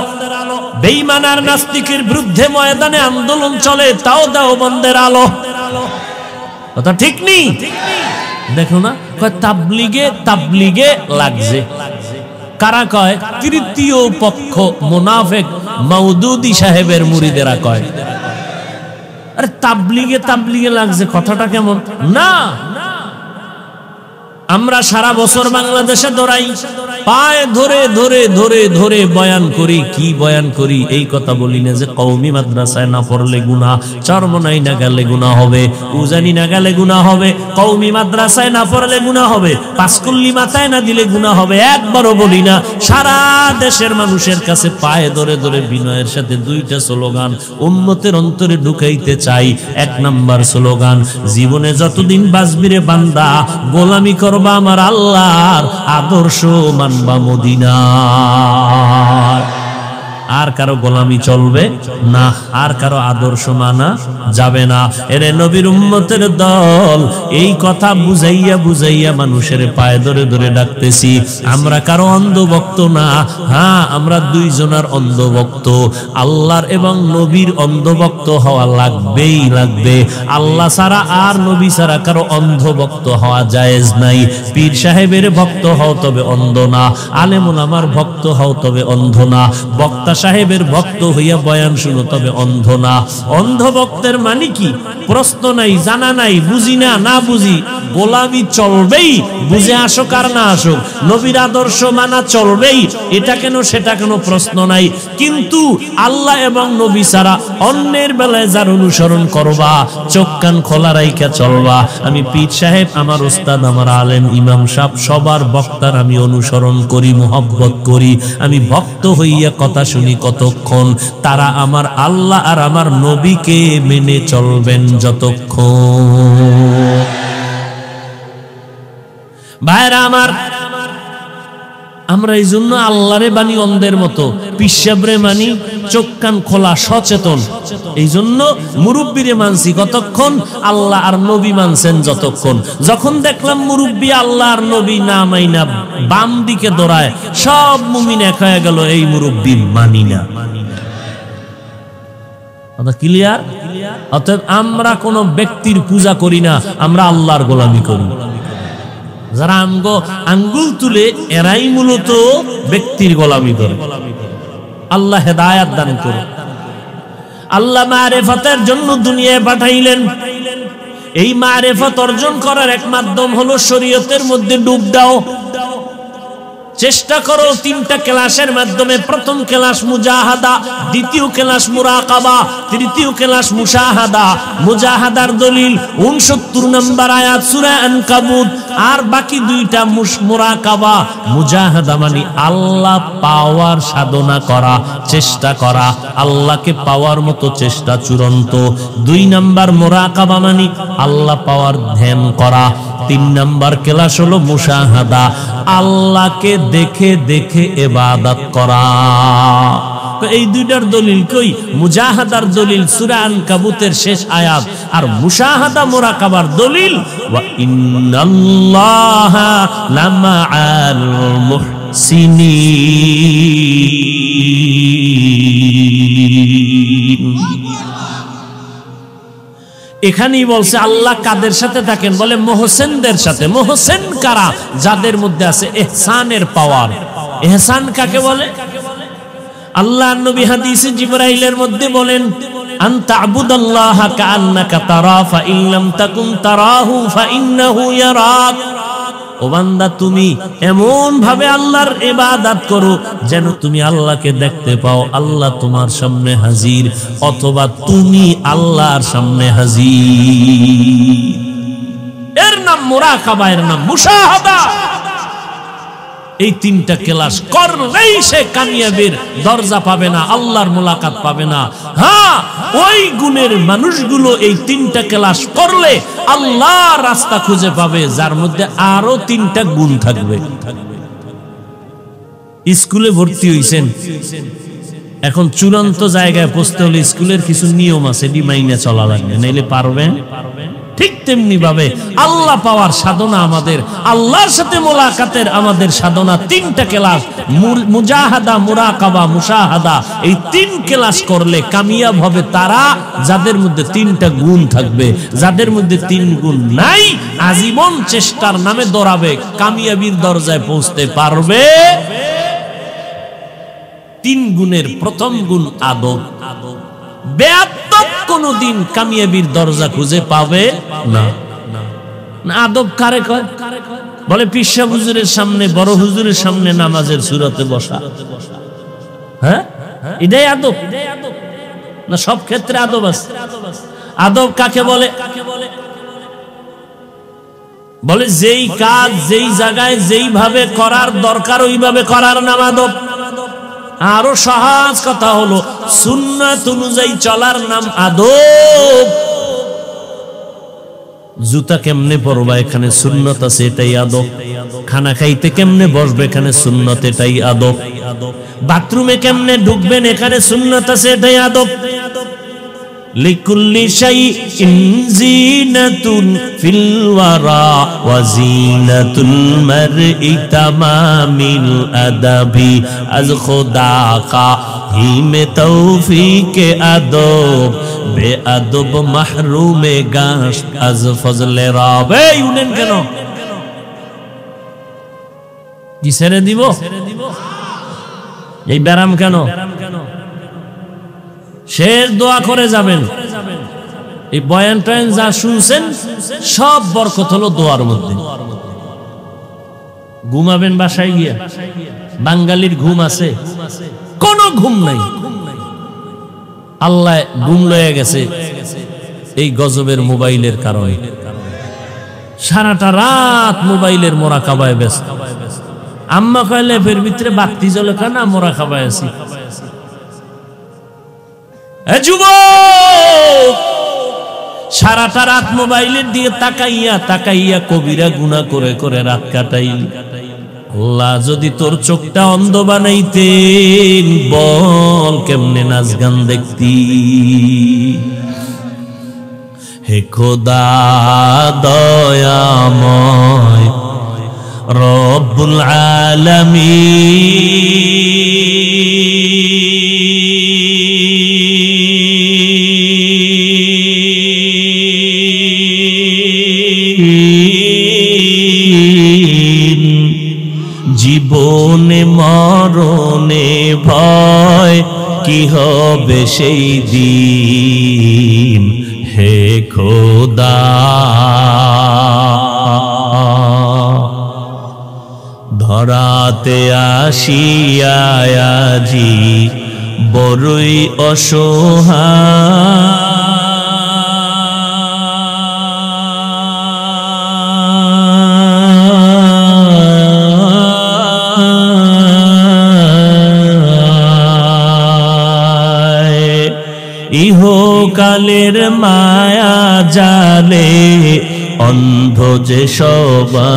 বেঈমান আর নাস্তিকের বিরুদ্ধে ময়দানে আন্দোলন চলে তাও দেওবন্দের আলো। কথা ঠিক নেই? দেখো না, কয় তাবলীগে লাগছে। কারা কয়? তৃতীয় পক্ষ মুনাফিক মওদুদি সাহেবের মুরিদেরা কয়। আরে তাবলীগে লাগছে, কথাটা কেমন না? আমরা সারা বছর বাংলাদেশে দৌড়াই, পায়ে ধরে ধরে ধরে ধরে বয়ান করি। কি বয়ান করি? এই কথা বলি না যে কওমি মাদ্রাসায় না পড়লে গুনাহ, চরমনাই না গেলে গুনাহ হবে, উজানি না গেলে গুনাহ হবে, কওমি মাদ্রাসায় না পড়লে গুনাহ হবে, পাঁচকুল্লি মাথায় না দিলে গুনাহ হবে, একবারও বলি না। সারা দেশের মানুষের কাছে পায়ে ধরে ধরে বিনয়ের সাথে দুইটা স্লোগান উম্মতের অন্তরে ঢুকাইতে চাই। এক নাম্বার স্লোগান, জীবনে যতদিন বাঁচবিরে বান্দা, গোলামি করবা আমার আল্লাহর, আদর্শ মানবা মদিনার। আর কারো গোলামি চলবে না, আর কারো আদর্শ মানা যাবে না। এরে নবীর উম্মতের দল, এই কথা বুঝাইয়া বুঝাইয়া মানুষের পায়ে ধরে ধরে ডাকতেছি। আমরা কারো অন্ধভক্ত না, হ্যাঁ আমরা দুইজনের অন্ধভক্ত। আল্লাহর এবং নবীর অন্ধভক্ত হওয়া লাগবেই লাগবে। আল্লাহ ছাড়া আর নবী ছাড়া কারো অন্ধভক্ত হওয়া জায়েজ নাই। পীর সাহেবের ভক্ত হও তবে অন্ধ না, আলেম ওলামার ভক্ত হও তবে অন্ধ না, বক্তা সাহেবের ভক্ত হইয়া বয়ান শুনো তবে অন্ধ না। অন্ধ ভক্তের মানে কি? প্রশ্ন নাই, জানা নাই, বুঝি না, না বুঝি, গোলামি চলবেই, বুঝে আসুক আর না আসুক, নবীর আদর্শ মানা চলবেই, এটা কেন সেটা কেন প্রশ্ন নাই। কিন্তু আল্লাহ এবং নবী ছাড়া অন্যের বেলায় যার অনুসরণ করবা, চোখ কান খোলা রাইখা চলবা। আমি পীর সাহেব, আমার উস্তাদ, আমার আলেম, ইমাম সাহেব, সবার বক্তার আমি অনুসরণ করি, মুহাব্বত করি। আমি ভক্ত হইয়া কথা শুনি কতক্ষণ? তারা আমার আল্লাহ আর আমার নবীকে মেনে চলবেন যতক্ষণ। ভাইরা আমার, আমরা এই জন্য আল্লাহরে বানি অন্ধের মতো, পিসাবরে মানি চোখ কান খোলা সচেতন। এই জন্য মুরব্বীরে মানছি কতক্ষণ? আল্লাহ আর নবী মানছেন যতক্ষণ। যখন দেখলাম মুরব্বী আল্লাহ আর নবী না মাইনা বাম দিকে দৌড়ায়, সব মুমিন এক হয়ে গেল, এই মুরব্বী মানি না। ক্লিয়ার? অতএব আমরা কোন ব্যক্তির পূজা করি না, আমরা আল্লাহর গোলামি করি। যারা আঙ্গুল তুলে এরাই মূলত ব্যক্তির গোলামি করে। আল্লাহ হেদায়াত দান করে। আল্লাহ মারিফতের জন্য দুনিয়ায় পাঠাইলেন। এই মারিফত অর্জন করার এক মাধ্যম হলো শরীয়তের মধ্যে ডুব দাও। চেষ্টা করো তিনটা ক্লাসের মাধ্যমে, প্রথম ক্লাস মুজাহাদা, দ্বিতীয় ক্লাস মুরাকাবা, তৃতীয় ক্লাস মুশাহাদা। মুজাহাদার দলিল 69 নম্বর আয়াত সূরা আনকাবুত, আর বাকি দুইটা মুরাকাবা। মুজাহাদা মানে আল্লাহ পাওয়ার সাধনা করা, চেষ্টা করা, আল্লাহকে পাওয়ার মতো চেষ্টা চূড়ান্ত। 2 নম্বর মুরাকাবা মানে আল্লাহ পাওয়ার ধ্যান করা। 3 নম্বর ক্লাস হলো মুশাহাদা, আল্লাহকে দেখে দেখে ইবাদত করা। এই দুইটার দলিল কই? মুজাহাদার দলিল সূরা আনকাবুতের শেষ আয়াত, আর মুশাহাদা মুরাকাবার দলিল ওয়া ইন্নাল্লাহা লামাআল মুহসিনিন। এখানেই বলছে আল্লাহ কাদের সাথে থাকেন? বলে মুহসিনদের সাথে। মুহসিন কারা? যাদের মধ্যে আছে ইহসানের পাওয়ার। ইহসান কাকে বলে? আল্লাহ নবী হাদিসে জিবরাইলের মধ্যে বলেন, আন তা'বুদাল্লাহা কাআন্নাকা তারা ফাইন লাম তাকুন তারাহু ফাইন্নাহু ইয়ারাক। ও বান্দা, তুমি এমন ভাবে আল্লাহর ইবাদত করো যেন তুমি আল্লাহকে দেখতে পাও, আল্লাহ তোমার সামনে হাজির, অথবা তুমি আল্লাহর সামনে হাজির। এর নাম মুরাকাবা, এর নাম মুশাহাদা। এই তিনটা ক্লাস করলেই সে কামিয়াবির দরজা পাবে না, আল্লাহর মুলাকাত পাবে না। হ্যাঁ, ওই গুণের মানুষগুলো এই তিনটা ক্লাস করলে আল্লাহর রাস্তা খুঁজে পাবে, যার মধ্যে আরো তিনটা গুণ থাকবে। স্কুলে ভর্তি হইছেন, এখন চূড়ান্ত জায়গায় পৌঁছতে হলে স্কুলের কিছু নিয়ম আছে, এটি মাইনে চলা লাগবে, নাইলে পারবেন। ঠিক তেমনি ভাবে আল্লাহ পাওয়ার সাধনা, আমাদের আল্লাহর সাথে মোলাকাতের আমাদের সাধনা তিনটা ক্লাস, মুজাহাদা, মুরাকাবা, মুশাহাদা, এই তিন ক্লাস করলে কামিয়াব হবে তারা যাদের মধ্যে তিনটা গুণ থাকবে। যাদের মধ্যে তিন গুণ নাই, আজীবন চেষ্টার নামে দৌড়াবে, কামিয়াবির দরজায় পৌঁছতে পারবে। তিন গুণের প্রথম গুণ আদব। বেয়াদব কোনদিন কামিয়াবির দরজা খুঁজে পাবে না। আদব কারে কয়? বলে পীর সাহেব হুজুরের সামনে, বড় হুজুরের সামনে নামাজের সুরতে বসা। হ্যাঁ, এটাই আদব না? সব ক্ষেত্রে আদব আছে। আদব কাকে বলে? বলে যেই কাজ যেই জায়গায় যেইভাবে করার দরকার ওইভাবে করার নাম আদব। আরো সহজ কথা হলো সুন্নাত অনুযায়ী চলার নাম আদব। জুতা কেমনে পরবা, এখানে সুন্নত আছে, এটাই আদব। খানা খাইতে কেমনে বসবে, এখানে সুন্নত, এটাই আদব। বাথরুমে কেমনে ঢুকবেন, এখানে সুন্নত আছে, এটাই আদব। লিকুল্লি শাইইন জিনাতুন ফিল ওয়ারা ওয়া জিনাতুল মারই তামামিল আদাবি আজ খুদা কা হিমে তৌফিকে আদব বে আদব মাহরুমে গাশ আজ ফজলে রব। এই উনেন কেন? কি ছেড়ে দিব? এই ব্যারাম কেন? শের দোয়া করে যাবেন। এই বয়ান টয়ান যা শুনছেন সব বরকত হলো দোয়ার মধ্যে। ঘুমাবেন বাসায় গিয়া, বাঙালির ঘুম আছে? কোন ঘুম নাই। আল্লাহ ঘুম লয়ে গেছে এই গজবের মোবাইলের কারণে। সারাটা রাত মোবাইলের মোরাকাবায় ব্যস্ত। আম্মা কইলে ফের ভিতরে বাতি জ্বলে কেনা, মোরাকাবায় আছি। যুবক, সারাটা রাত মোবাইলের দিয়ে তাকাইয়া তাকাইয়া কবিরা গুনাহ করে করে রাত কাটাই। আল্লাহ যদি তোর চোখটা অন্ধ বানাইতেন, বল কেমনে নাচ গান দেখতি। হে খোদা দয়াময় রব্বুল আলামিন, জীবনে মরণে ভয় কি হবে সেই দিন। হে খোদা ধরাতে আসিয়া আজি বড়ই অসহায়, ইহকালের মায়া জালে অন্ধ যে সবাই।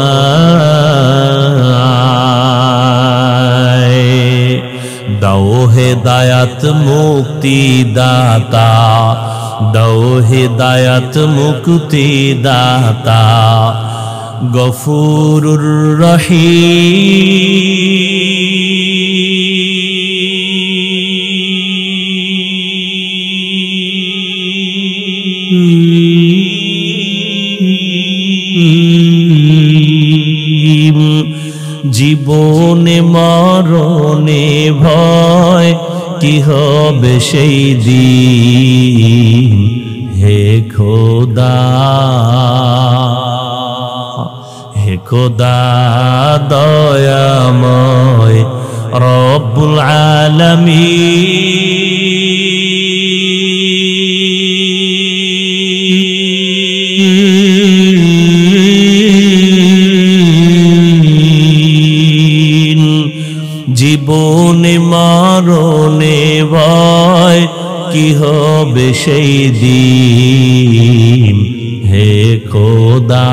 দাও হেদায়াত মুক্তি দাতা, দাও হেদায়াত মুক্তি দাতা, গফুরুর রহিম। জীবনে মরণে ভয় কি হবে সেই দিন হে খোদা, হে খোদা দয়াময় রব্বুল আলামিন। জীবনে মরণে ভয় কি হবে সেই দিন হে খোদা।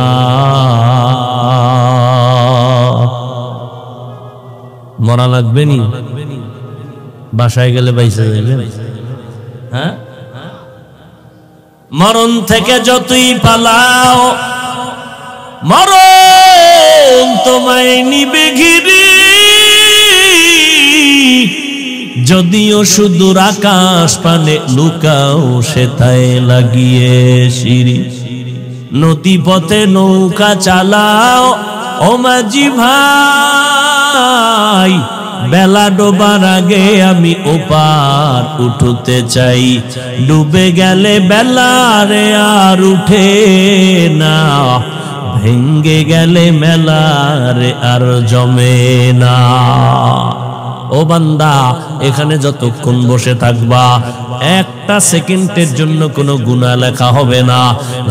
মরা লাগবে নি? বাসায় গেলে বাইসে যাবেন। হ্যাঁ, মরণ থেকে যতই পালাও মরণ তোমায় নিবে ঘিরে। যদিও সুদূর আকাশ পানে লুকাও সেথায় লাগিয়ে সিঁড়ি। নদী পথে নৌকা চালাও ও মাঝি ভাই, বেলা ডোবার আগে আমি ওপার উঠতে চাই। ডুবে গেলে বেলারে আর উঠে না, ভেঙ্গে গেলে মেলারে আর জমে না। ও বান্দা, এখানে যতক্ষণ বসে থাকবা একটা সেকেন্ডের জন্য কোনো গুনাহ লেখা হবে না।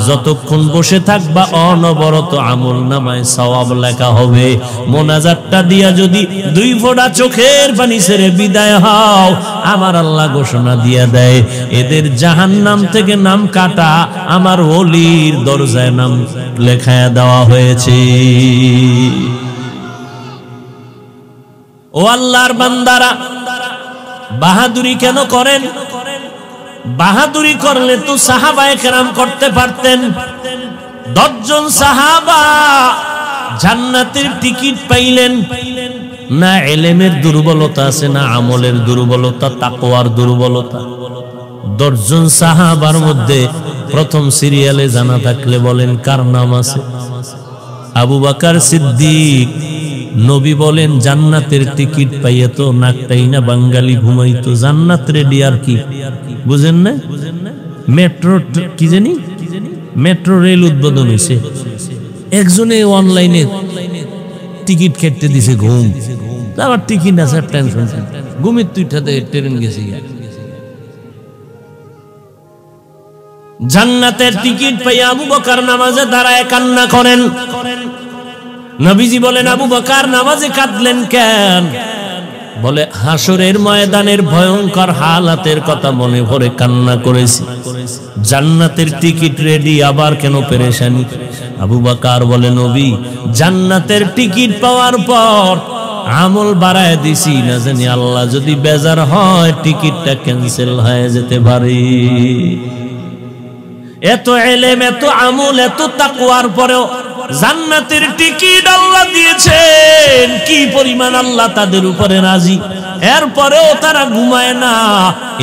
যতক্ষণ বসে থাকবা অনবরত আমল নামায় সওয়াব লেখা হবে। মোনাজাতটা দিয়া যদি 2 ফোঁটা চোখের পানি ছেড়ে বিদায় হও, আমার আল্লাহ ঘোষণা দিয়া দেয় এদের জাহান্নাম থেকে নাম কাটা আমার ওলির দরজায় নাম লেখায়া দেওয়া হয়েছে। ও আল্লাহর বান্দারা, বাহাদুরি কেন করেন? বাহাদুরি করলে তো সাহাবায়ে কেরাম করতে পারতেন। 10 জন সাহাবা জান্নাতের টিকিট পাইলেন না। ইলমের দুর্বলতা আছে, না আমলের দুর্বলতা, তাকওয়ার দুর্বলতা। 10 জন সাহাবার মধ্যে প্রথম সিরিয়ালে জানা থাকলে বলেন কার নাম আছে? আবু বকর সিদ্দিক। নবী বলেন জান্নাতের টিকিট পাইয়া তো নাকটাই না বাঙালি ঘুমাইতো। জান্নাত রেডি আর কি বুঝেন না? মেট্রো কি জানি মেট্রো রেল উদ্বোধন হয়েছে, একজনে অনলাইনে টিকিট কেটে দিছে ঘুম। আবার টিকিট আছে টেনশন, ঘুমের তুইটাতে ট্রেন গেছে। জান্নাতের টিকিট পাইয়া আবু বকর নামাজে দাঁড়ায় কান্না করেন। নবীজি বলেন আবু বকর নামাজে কাঁদলেন কেন? বলে হাসরের ময়দানের ভয়ঙ্কর হালাতের কথা মনে পড়ে কান্না করেছি। জান্নাতের টিকিট রেডি, আবার কেন পেরেশানি? আবু বকর বলে নবী, জান্নাতের টিকিট পাওয়ার পর আমল বাড়ায় দিছি, না জানি আল্লাহ যদি বেজার হয় টিকিটটা ক্যান্সেল হয়ে যেতে পারে। এত ইলম, এত আমল, এত তাকওয়ার পরেও জান্নাতের টিকিট আল্লাহ দিয়েছেন। কি পরিমাণ আল্লাহ তাদের উপরে রাজি, এরপরেও তারা ঘুমায় না,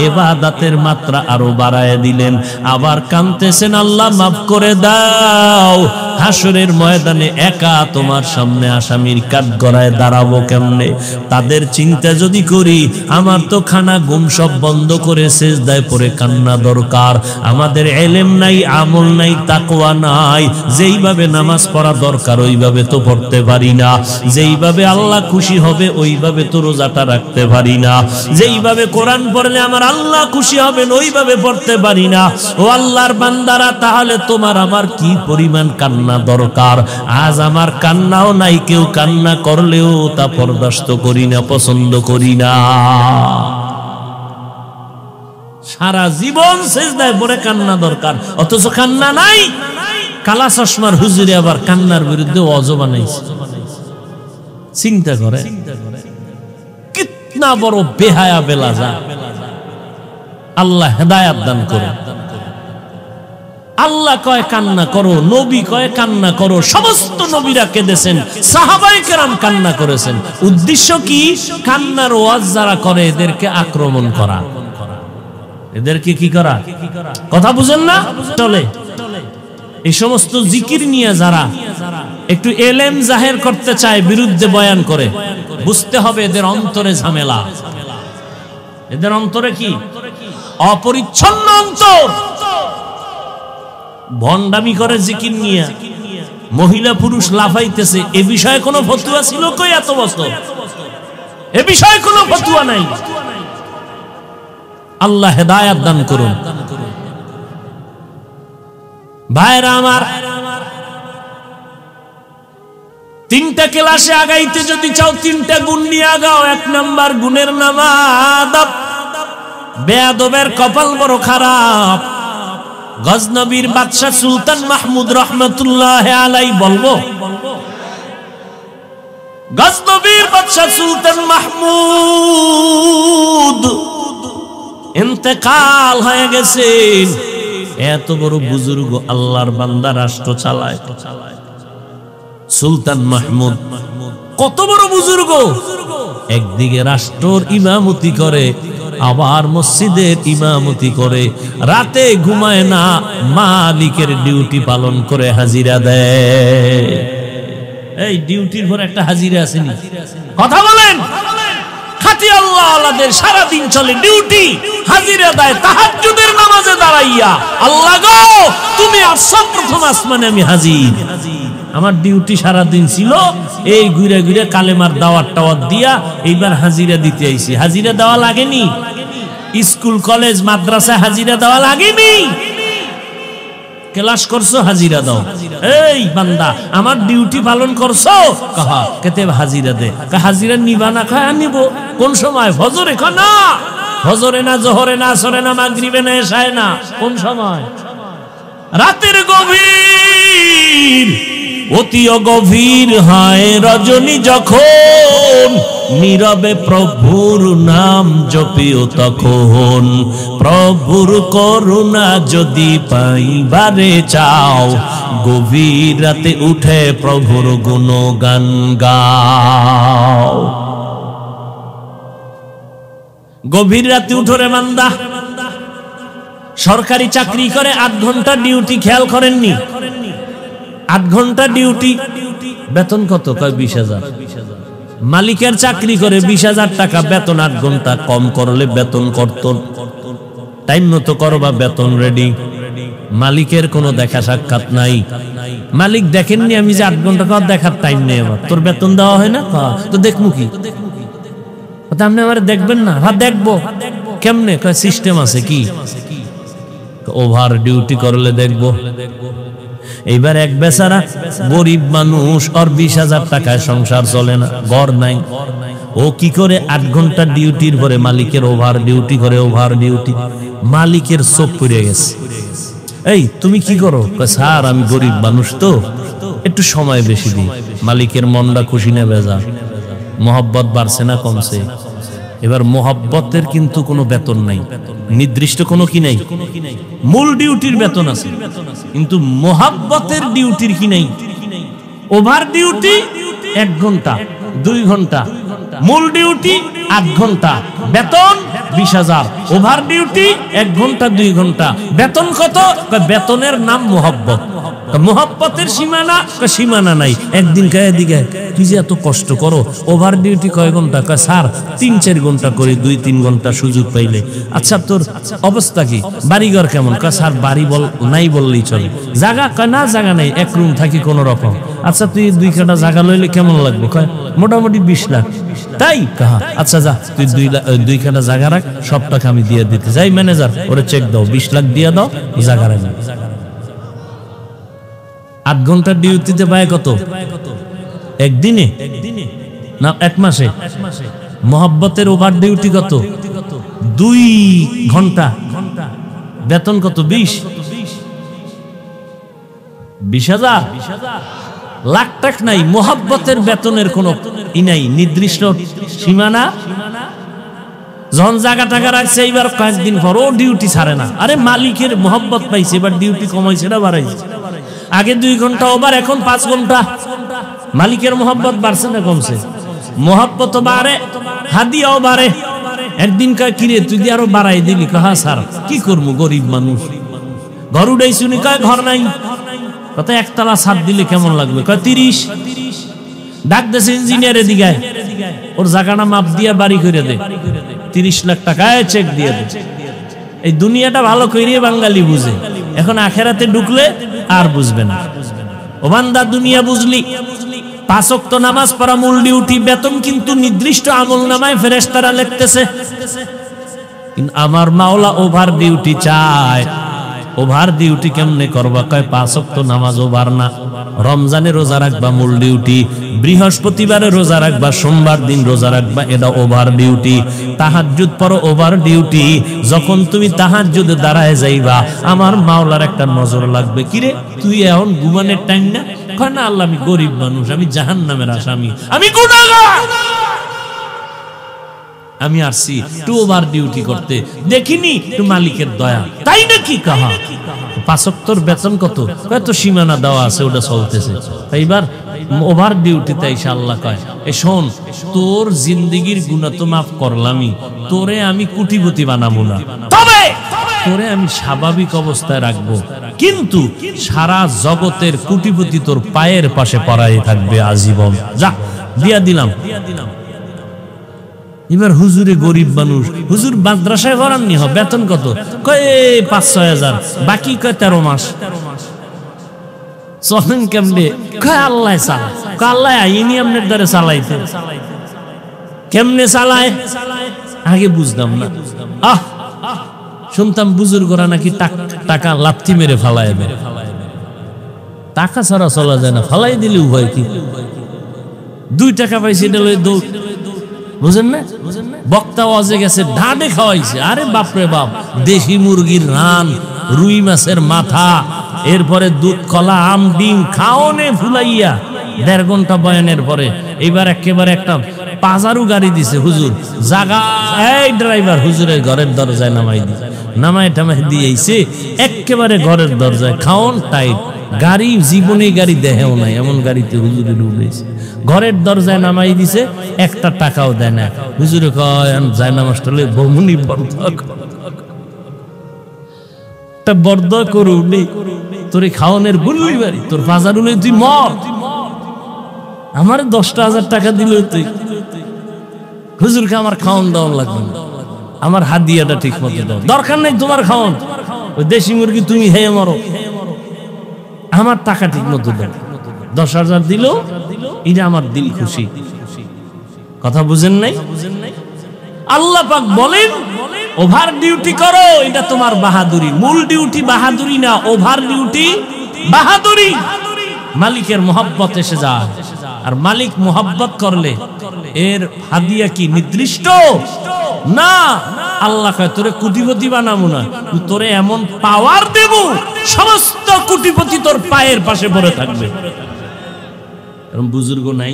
ইবাদতের মাত্রা আরো বাড়ায় দিলেন। আবার কাঁদতেছেন, আল্লাহ মাফ করে দাও। হাসরের ময়দানে একা তোমার সামনে আসামির কাঠগড়ায় দাঁড়াবো কেমনে? তাদের চিন্তা যদি করি, আমার তো খানা ঘুম সব বন্ধ করে সিজদায় পড়ে কান্না দরকার। আমাদের ইলম নাই, আমল নাই, তাকওয়া নাই। যেইভাবে নামাজ পড়া দরকার ওইভাবে তো পড়তে পারি না। যেইভাবে আল্লাহ খুশি হবে ওইভাবে তো রোজাটা রাখতে পারি না। যেইভাবে কোরআন পড়লে আমার আল্লাহ খুশি হবেন ওইভাবে পড়তে পারি না। ও আল্লাহর বান্দারা, তাহলে তোমার আমার কি পরিমাণ কান্না দরকার। আজ আমার কান্নাও নাই, কেউ কান্না করলেও তা বরদাস্ত করি না, পছন্দ করি না। সারা জীবন সিজদায় পড়ে কান্না দরকার, অথচ কান্না নাই। কালা চশমার হুজুরে আবার কান্নার বিরুদ্ধে ওয়াজ বানাইছে। চিন্তা করে কিতনা বড় বেহায়া বেলাজা। আল্লাহ হেদায়াত দান করে। আল্লাহ কয় কান্না করো, নবী কয় কান্না করো। সমস্ত নবীরা কেঁদেছেন, সাহাবায়ে কেরাম কান্না করেছেন। উদ্দেশ্য কি? কান্নার ওয়াজ যারা করে এদেরকে আক্রমণ করা, এদেরকে কি করা? কথা বুঝেন না? চলে এই সমস্ত জিকির নিয়ে যারা একটু এলেম জাহের করতে চায়, বিরুদ্ধে বয়ান করে, বুঝতে হবে এদের অন্তরে ঝামেলা। এদের অন্তরে কি অপরিচ্ছন্ন অন্তর। ভণ্ডামি করে জিকির নিয়ে মহিলা পুরুষ লাফাইতেছে, এ বিষয়ে কোনো ফতোয়া ছিল কই এত বছর? এ বিষয়ে কোনো ফতোয়া নাই। আল্লাহ হেদায়েত দান করুন। ভাইরা আমার, তিনটা ক্লাসে আগাইতে যদি চাও, তিনটা গুণ নিয়ে আগাও। 1 নাম্বার গুণের নাম আদব। বেয়াদবের কপাল বড় খারাপ। গজনবীর বাদশা সুলতান মাহমুদ রহমতুল্লাহ আলাই বলবো, গজনবীর বাদশা সুলতান মাহমুদ ইন্তেকাল হয়ে গেছেন। এত বড় বুজুর্গ আল্লাহর বান্দা রাষ্ট্র চালায়। সুলতান মাহমুদ কত বড় বুজুর্গ, একদিকে রাষ্ট্রের ইমামতি করে, আবার মসজিদের ইমামতি করে, রাতে ঘুমায় না, মালিকের ডিউটি পালন করে হাজিরা দেয়। এই ডিউটির পর একটা হাজিরা আসেনি? কথা বলেন। খাতি আল্লাহ আলাদের সারা দিন চলে ডিউটি, হাজিরা দেয় তাহাজ্জুদের নামাজে দাঁড়াইয়া। আল্লাহ গো, তুমি আসছো প্রথম আসমানে, আমি হাজির। আমার ডিউটি সারা দিন ছিল, এই ঘুরে ঘুরে কালেমার দাওয়াত টাওয়াত দিয়া এইবার হাজিরা দিতে আইছি। হাজিরা দেওয়া লাগেনি? স্কুল কলেজ মাদ্রাসায় হাজিরা দেওয়া লাগেনি? ক্লাস করছো, হাজিরা দাও। এই বান্দা, আমার ডিউটি পালন করছো, কাহা কেতে হাজিরা দে। হাজিরা নিবা না? কয় নিব। কোন সময়? ফজরে? না, ফজরে না, জোহরে না, আসরে না, মাগরিবে না, এশায় না। কোন সময়? রাতের গভীর, অতি গভীর হয় রজনী যখন, নীরবে প্রভুর নাম জপিও তখন। প্রভুর করুণা যদি পাইবারে চাও, গভীর রাতে উঠে প্রভুর গুণগান গাও। গভীর রাতে উঠো রে বান্দা। সরকারি চাকরি করে 8 ঘন্টা ডিউটি, খেয়াল করেননি? 8 ঘন্টা ডিউটি, বেতন কত? কয় 20,000। মালিকের চাকরি করে 20,000 টাকা বেতন, 8 ঘন্টা কম করলে বেতন কর্তন। টাইম মতো করবা, বেতন রেডি। মালিকের কোনো দেখা সাক্ষাৎ নাই। মালিক দেখেননি আমি যে 8 ঘন্টা কর, দেখার টাইম নেই আমার। তোর বেতন দেওয়া হয় না? তো দেখবো কি? আপনি আমার দেখবেন না? হ্যাঁ দেখবো। কেমনে? কয় সিস্টেম আছে। কি? ওভার ডিউটি করলে দেখবো। এইবার এক বেচারা গরিব মানুষ, ওর 20,000 টাকায় সংসার চলে না, ঘর নাই। ও কি করে? 8 ঘন্টা ডিউটির পরে মালিকের ওভার ডিউটি করে। ওভার ডিউটি, মালিকের চোখ পড়ে গেছে। এই তুমি কি করো? স্যার আমি গরিব মানুষ তো, একটু সময় বেশি দিই। মালিকের মনটা খুশি না বেজা? মোহব্বত বাড়ছে না কমছে? এবার মোহব্বতের কিন্তু কোনো বেতন নাই, নির্দিষ্ট কোনো কি নাই। মূল ডিউটির বেতন আছে, কিন্তু মোহব্বতের ডিউটির কি নাই। ওভার ডিউটি 1 ঘন্টা 2 ঘন্টা, মূল ডিউটি 8 ঘন্টা, বেতন 20,000। ওভার ডিউটি 1 ঘন্টা 2 ঘন্টা, বেতন কত? বেতনের নাম মোহব্বত। মোহব্বতের সীমানা? সীমানা নাই। একদিন কয়ে দিকে তুই যে এত কষ্ট করো, ওভার ডিউটি কয় ঘন্টা? কয় স্যার 3-4 ঘন্টা করি, 2-3 ঘন্টা সুযোগ পাইলে। আচ্ছা তোর অবস্থা কি? বাড়িঘর কেমন? কয় স্যার বাড়ি নাই বললেই চলে। জায়গা? কয় না জায়গা নাই, 1 রুম থাকি কোন রকম। আচ্ছা তুই 2 কাঠা জায়গা লইলে কেমন লাগবে? কয় মোটামুটি 20 লাখ। তাই? কাহা আচ্ছা যা, তুই 2 কাঠা জায়গা রাখ, সব টাকা আমি দিয়ে দিতে যাই। ম্যানেজার ওরে চেক দাও, 20 লাখ দিয়ে দাও, জায়গা রাখ। 8 ঘন্টার ডিউটিতে পায় কত? একদিনে না 1 মাসে? মোহব্বতের ওভার ডিউটি কত? 2 ঘন্টা, বেতন কত? 20,000। লাখ টাকা নাই। মোহব্বতের বেতনের কোনো ই নাই, নির্দিষ্ট সীমানা। যখন জায়গা টাকা রাখছে, এইবার কয়েকদিন পর ও ডিউটি ছাড়ে না। আরে মালিকের মোহব্বত পাইছে, এবার ডিউটি কমাইছে না বাড়াইছে? আগে 2 ঘন্টা ওভার, এখন 5 ঘন্টা। মালিকের মোহব্বত বাড়ছে না কমছে? মোহব্বত বাড়ে, হাদিয়াও বাড়ে। একদিন কয় কিরে তুই দিয়ে আরো বাড়াই দিলি? কয় হ্যাঁ স্যার কি করবো, গরিব মানুষ। ঘর উঠাই শুনি? কয় ঘর নাই। কত? 1 তলা ছাদ দিলে কেমন লাগবে? কয় 30। ডাক দেশে ইঞ্জিনিয়ারের দিকে, ওর জায়গাটা মাপ দিয়া বাড়ি করে দে। 30 লাখ টাকায় চেক দিয়ে দেন। এই দুনিয়াটা ভালো করিয়ে বাঙালি বুঝে, এখন আখেরাতে ঢুকলে আর বুঝবে না। ও বান্দা, দুনিয়া বুঝলি, 5 ওয়াক্ত নামাজ পড়া মূল ডিউটি, বেতন কিন্তু নির্দিষ্ট আমলনামায় ফেরেশতারা লিখতেছে। কিন্তু আমার মাওলা ওভার ডিউটি চায়। ওভার ডিউটি কেমনে করবা? কয় 5 ওয়াক্ত নামাজ ওভার না, রমজানে রোজা রাখবা মূল ডিউটি, বৃহস্পতিবারে রোজা রাখবা, সোমবার দিন রোজা রাখবা, এটা ওভার ডিউটি। তাহাজ্জুদ পড়ো ওভার ডিউটি। যখন তুমি তাহাজ্জুদে দাঁড়ায় যাইবা, আমার মাওলার একটা নজর লাগবে, কিরে তুই এখন ঘুমানোর টাইম না? কয় না আল্লাহ, আমি গরিব মানুষ, আমি জাহান্নামের আসামি, আমি গুনাহগার, আমি আসছি একটু ওভার ডিউটি করতে, দেখিনি একটু মালিকের দয়া, তাই নাকি? কাহা 5 ওয়াক্তর বেতন কত? কত সীমানা দেওয়া আছে, ওটা চলতেছে। এইবার ওভার ডিউটিতে এসে আল্লাহ কয়, এ শোন, তোর জিন্দেগির গুনাহ তো মাফ করলামই, তোরে আমি কোটিপতি বানাবো না, তবে তোরে আমি স্বাভাবিক অবস্থায় রাখবো, কিন্তু সারা জগতের কোটিপতি তোর পায়ের পাশে পড়াই থাকবে আজীবন। যা দিয়া দিলাম। এবার হুজুরে গরিব মানুষ, হুজুর মাদ্রাসায় পড়াননি, বেতন কত? কয় 5-6 হাজার, বাকি কয় 13 মাস। চলেন কেমনে? কয় আল্লাহ চালায়। কয় আল্লাহ আইনি আপনার দ্বারা চালাইতে, কেমনে চালায় আগে বুঝতাম না। শুনতাম বুজুর্গরা নাকি টাকা লাথি মেরে ফালায় দেয়, টাকা ছাড়া চলা যায় না, ফালাই দিলে উভয় কি 2 টাকা পাইছি এটা লই দৌড়, বুঝেন না? বক্তা ওয়াজে গেছে, ঢাডে খাওয়াইছে, আরে বাপরে বাপ, দেশি মুরগির রান, রুই মাছের মাথা, এরপরে দুধ কলা আম ডিম খাওনে ফুলাইয়া 1.5 ঘন্টা বয়ানের পরে এইবার একেবারে একটা পাজারু গাড়ি দিছে হুজুর, জাগা এই ড্রাইভার হুজুরের ঘরের দরজায় নামাই টামাই দিয়েছে, একেবারে ঘরের দরজায়, খাওন টাইট, গাড়ি জীবনে গাড়ি দেহেও নাই, এমন গাড়িতে হুজুরের উঠেছে, ঘরের দরজায় নামাই দিছে, 1 টাকাও দেয় না। হুজুরে কয় যায় নামাজটা বমুনি বর্দ করুনি, তোর খাওয়ানোর বললি বাড়ি, তোর বাজার উলে তুই মর, আমার 10,000 টাকা দিল তুই, হুজুরকে আমার খাওয়ান দেওয়া লাগবে না, আমার হাদিয়াটা ঠিক মতো দাও, দরকার নেই তোমার খাওয়ান, ওই দেশি মুরগি তুমি হেয়ে মরো, আমার টাকা ঠিক মতো দাও। 10,000 দিল, এটা আমার দিল খুশি। কথা বুঝেন নাই? আল্লাহ পাক বলেন ওভার ডিউটি করো, এটা তোমার বাহাদুরি। মূল ডিউটি বাহাদুরি না, ওভার ডিউটি বাহাদুরি। মালিকের মোহাব্বত এসে যায়, আর মালিক মোহাব্বত করলে এর হাদিয়া কি নির্দিষ্ট না। আল্লাহ কয় তোরে কোটিপতি বানাবো না, তোরে এমন পাওয়ার দেব, সমস্ত কোটিপতি তোর পায়ের পাশে পড়ে থাকবে। এরকম বুজুর্গ নাই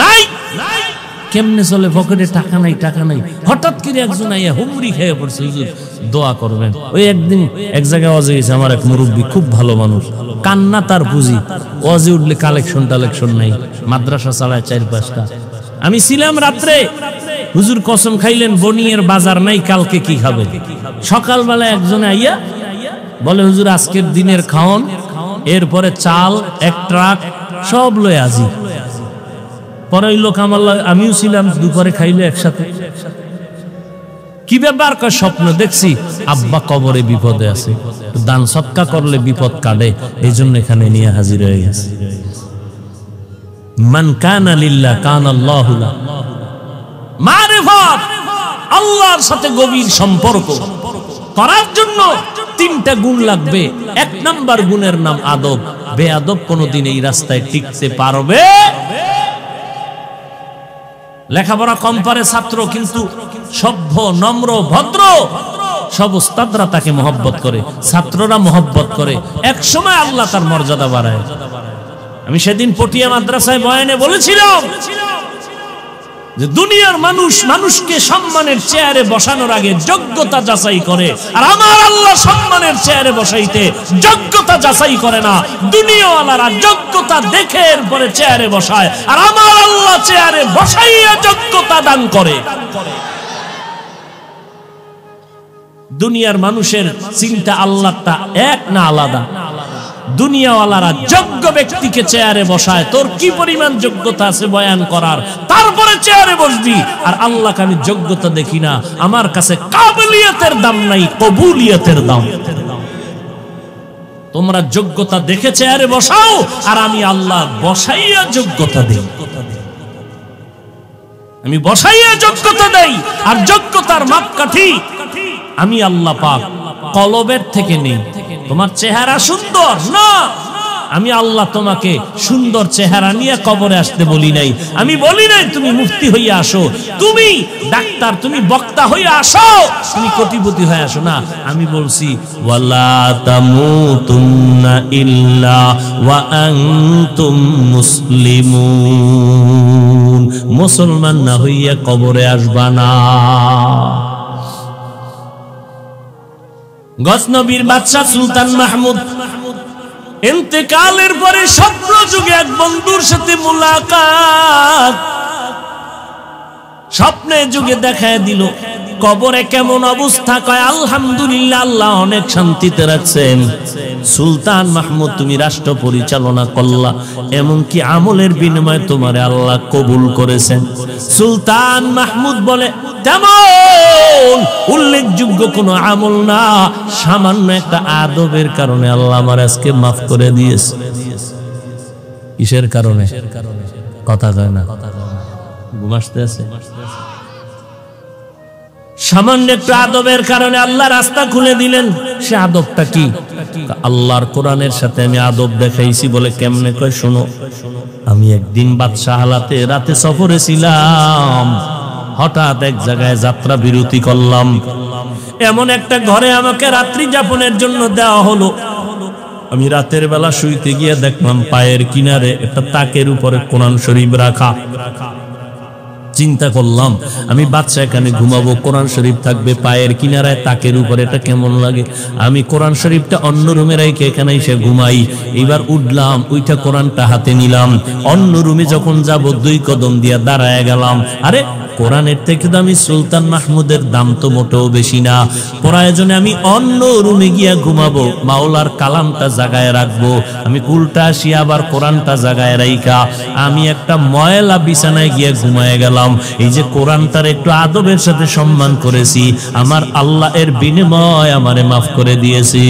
নাই, কেমনে চলে? পকেটে টাকা নাই, টাকা নাই, হঠাৎ করে একজন আইয়া হুমড়ি খেয়ে পড়ছে, হুজুর দোয়া করবেন। ওই একদিন এক জায়গায় ওয়াজে গেছে, আমার এক মুরব্বী, খুব ভালো মানুষ, কান্না তার পুঁজি, ওয়াজে উঠলে কালেকশন নাই, মাদ্রাসা চালায় 4-5টা। আমি ছিলাম রাত্রে, হুজুর কসম খাইলেন বনিয়ের বাজার নাই, কালকে কি খাবে? সকালবেলা একজনে আইয়া বলে হুজুর আজকের দিনের খাওন, এরপরে চাল 1 ট্রাক সব লয়ে আজি। পরে ওই লোক আমার, আমিও ছিলাম, দুপুরে খাইলে একসাথে। কি ব্যাপার? কয় স্বপ্ন দেখছি আব্বা কবরে বিপদে আছে, দান সৎকা করলে বিপদ কাটে, এই জন্য এখানে নিয়ে হাজির হয়ে গেছে। মান কানা লিল্লাহ কানাল্লাহু লাহু, মারিফাত, আল্লাহর সাথে গভীর সম্পর্ক করার জন্য 3টা গুণ লাগবে। 1 নাম্বার গুণের নাম আদব। বেয়াদব কোনদিন এই রাস্তায় টিকতে পারবে? লেখাপড়া কম পারে ছাত্র, কিন্তু সভ্য নম্র ভদ্র, সব উস্তাদরা তাকে মহব্বত করে, ছাত্ররা মহব্বত করে, এক সময় আল্লাহ তার মর্যাদা বাড়ায়। আমি সেদিন পটিয়া মাদ্রাসায় বয়ানে বলেছিলাম যে দুনিয়ার মানুষ মানুষকে সম্মানের চেয়ারে বসানোর আগে যোগ্যতা যাচাই করে, আর আমার আল্লাহ সম্মানের চেয়ারে বসাইতে যোগ্যতা যাচাই করে না। দুনিয়াওয়ালারা যোগ্যতা দেখে এরপরে চেয়ারে বসায়, আর আমার আল্লাহ চেয়ারে বসাইয়া যোগ্যতা দান করে। দুনিয়ার মানুষের চিন্তা আল্লাহটা এক না আলাদা? দুনিয়াওয়ালারা যোগ্য ব্যক্তিকে চেয়ারে বসায়, তোর কি পরিমাণ যোগ্যতা আছে বয়ান করার, তারপরে চেয়ারে বসবি। আর আল্লাহকে আমি যোগ্যতা দেখি না, আমার কাছে কাবিলিয়তের দাম নাই, কবুলিয়তের দাম। তোমরা যোগ্যতা দেখে চেয়ারে বসাও, আর আমি আল্লাহ বসাইয়া যোগ্যতা দেই, আমি বসাইয়া যোগ্যতা দেই। আর যোগ্যতার মাপকাঠি আমি আল্লাহ পাক কলবের থেকে নেই। তোমার চেহারা সুন্দর না, আমি আল্লাহ তোমাকে সুন্দর চেহারা নিয়ে কবরে আসতে বলি নাই। আমি বলি নাই তুমি মুফতি হইয়া আসো, তুমি ডাক্তার, তুমি বক্তা হইয়া আসো, তুমি কোটিপতি হয়ে আসো না। আমি বলছি ওয়ালা তামুতুন্না ইল্লা ওয়া আনতুম মুসলিমুন, মুসলমান না হইয়া কবরে আসবা না। গজনবীর বাদশা সুলতান মাহমুদ ইন্তেকালের পরে স্বপ্ন যুগে এক বন্ধুর সাথে মুলাকাত, স্বপ্নে যুগে দেখায় দিল কবরে কেমন অবস্থা। কয় আলহামদুলিল্লাহ, আল্লাহ অনেক শান্তিতে রাখছেন। সুলতান মাহমুদ তুমি রাষ্ট্র পরিচালনা করলা, এমনকি আমলের বিনিময়ে তোমারে আল্লাহ কবুল করেছেন। সুলতান মাহমুদ বলে তেমন উল্লেখযোগ্য কোনো আমল না, সামান্য একটা আদবের কারণে আল্লাহ আমার আজকে মাফ করে দিয়েছে। কিসের কারণে? কথা কয় না, ঘুম আসতে আছে। সামান্য একটু আদবের কারণে আল্লাহ রাস্তা খুলে দিলেন। সে আদবটা কি? আল্লাহর কোরআনের সাথে আমি আদব দেখাইছি। বলে কেমনে? কয় শোনো, আমি একদিন বাদশাহ হালাতে রাতে সফরে ছিলাম, হঠাৎ এক জায়গায় যাত্রা বিরতি করলাম। এমন একটা ঘরে আমাকে রাত্রি যাপনের জন্য দেওয়া হলো। আমি রাতের বেলা শুইতে গিয়ে দেখলাম পায়ের কিনারে একটা তাকের উপরে কোরআন শরীফ রাখা। চিন্তা করলাম আমি বাদশা এখানে ঘুমাবো, কোরআন শরীফ থাকবে পায়ের কিনারায় তাকের উপরে, এটা কেমন লাগে? আমি কোরআন শরীফটা অন্য রুমে রেখে এখানে এসে ঘুমাই। এবার উঠলাম, ওইটা কোরআনটা হাতে নিলাম, অন্য রুমে যখন যাব 2 কদম দিয়া দাঁড়ায় গেলাম। আরে কোরআনের থেকে তো আমি সুলতান মাহমুদের দাম তো মোটেও বেশি না, প্রয়োজনে আমি অন্য রুমে গিয়া ঘুমাবো, মাওলার কালামটা জাগায় রাখবো। আমি উল্টা আসি আবার কোরআনটা জাগায় রাইখা আমি একটা ময়লা বিছানায় গিয়ে ঘুমায় গেলাম। এই যে কোরআনটার একটু আদবের সাথে সম্মান করেছি, আমার আল্লাহ এর বিনিময় আমারে মাফ করে দিয়েছি।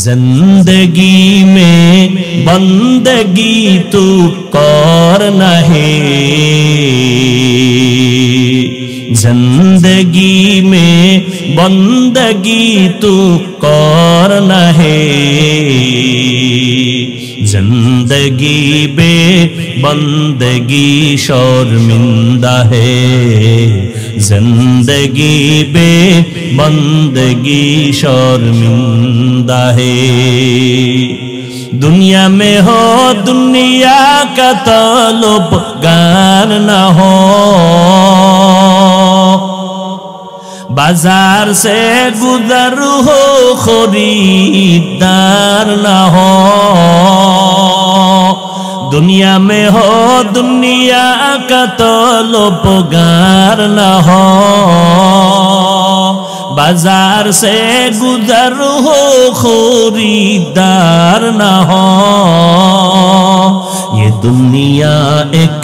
जिंदगी में बंदगी तू करना है, जिंदगी में बंदगी तू करना है, जिंदगी बे बंदगी शर्मिंदा है, जिंदगी बे बंदगी शर्मिंदा है। दुनिया में हो दुनिया का तलबगार न हो, बाजार से गुजर हो खरीदार न हो। दुनिया में हो दुनिया का तलबगार न हो, बाजार से गुजर हो खरीदार न हो। ये दुनिया एक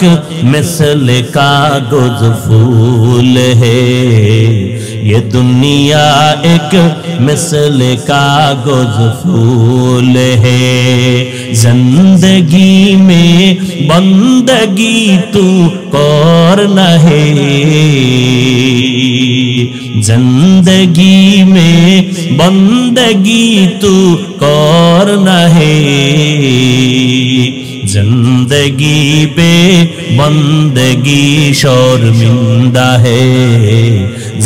मिसल कागज फूल है, ये दुनिया एक मिसल कागज फूल है, जिंदगी में बंदगी तू करना है, जिंदगी में बंदगी तू करना है, जिंदगी पे बंदगी शर्मिंदा है,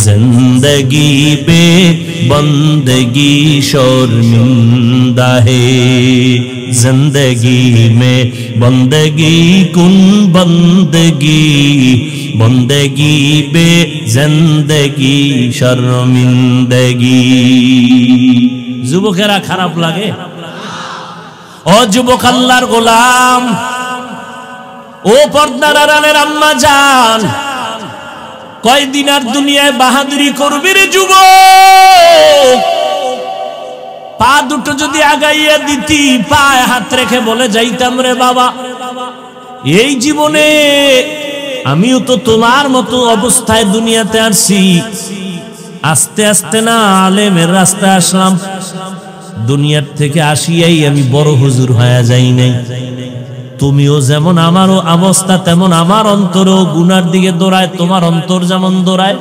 जिंदगी पे बंदगी शर्मिंदा है, जिंदगी में बंदगी कुन बंदगी, बंदगी बे जिंदगी शर्मिंदगी। যুবকেরা খারাপ লাগে? ও যুবক আল্লাহর গোলাম, ও পর্দার আড়ালের আম্মা জান, কয়দিন আর দুনিয়ায় বাহাদুরি করবি রে যুবক? পা দুটো যদি আগাইয়া দিতি, পায়ে হাত রেখে বলে যাইতাম, রে বাবা, এই জীবনে আমিও তো তোমার মতো অবস্থায় দুনিয়াতে আসছি, আস্তে আস্তে না আলেমের রাস্তায় আসলাম, দুনিয়ার থেকে আসিয়াই আমি বড় হুজুর হয়ে যাই নাই। তুমিও যেমন আমারও অবস্থা তেমন আমার অন্তরও গুনার দিকে দৌড়ায়, তোমার অন্তর যেমন দৌড়ায়।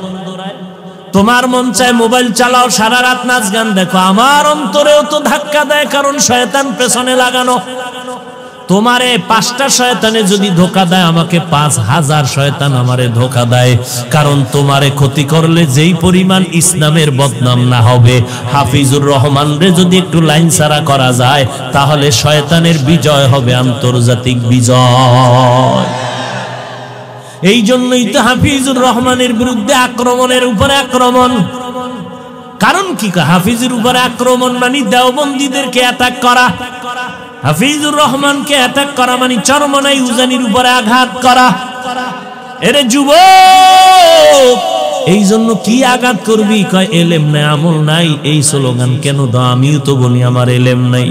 তোমার মন চায় মোবাইল চালাও, সারা রাত নাচ গান দেখো, আমার অন্তরেও তো ধাক্কা দেয়, কারণ শয়তান পেছনে লাগানো। তোমারে 5টা শয়তানে যদি ধোকা দেয়, আমাকে 5000 শয়তান আমারে ধোকা দেয়, কারণ তোমারে ক্ষতি করলে যেই পরিমাণ ইসলামের বদনাম না হবে, হাফিজুর রহমান রে যদি একটু লাইন ছাড়া করা যায়, তাহলে শয়তানের বিজয় হবে আন্তর্জাতিক বিজয়। এই জন্যই তো হাফিজুর রহমানের বিরুদ্ধে আক্রমণের উপরে আক্রমণ। কারণ কি, হাফিজের উপরে আক্রমণ মানে দেওবন্দীদেরকে অ্যাটাক করা, হাফিজুর রহমানকে অ্যাটাক করা মানে চরমনাই উজানির উপরে আঘাত করা। এরে যুবক, এই জন্য কি আঘাত করবি? কয় এলেম নাই, আমল নাই। এই স্লোগান কেন দাও? আমিও তো বলি আমার এলেম নাই,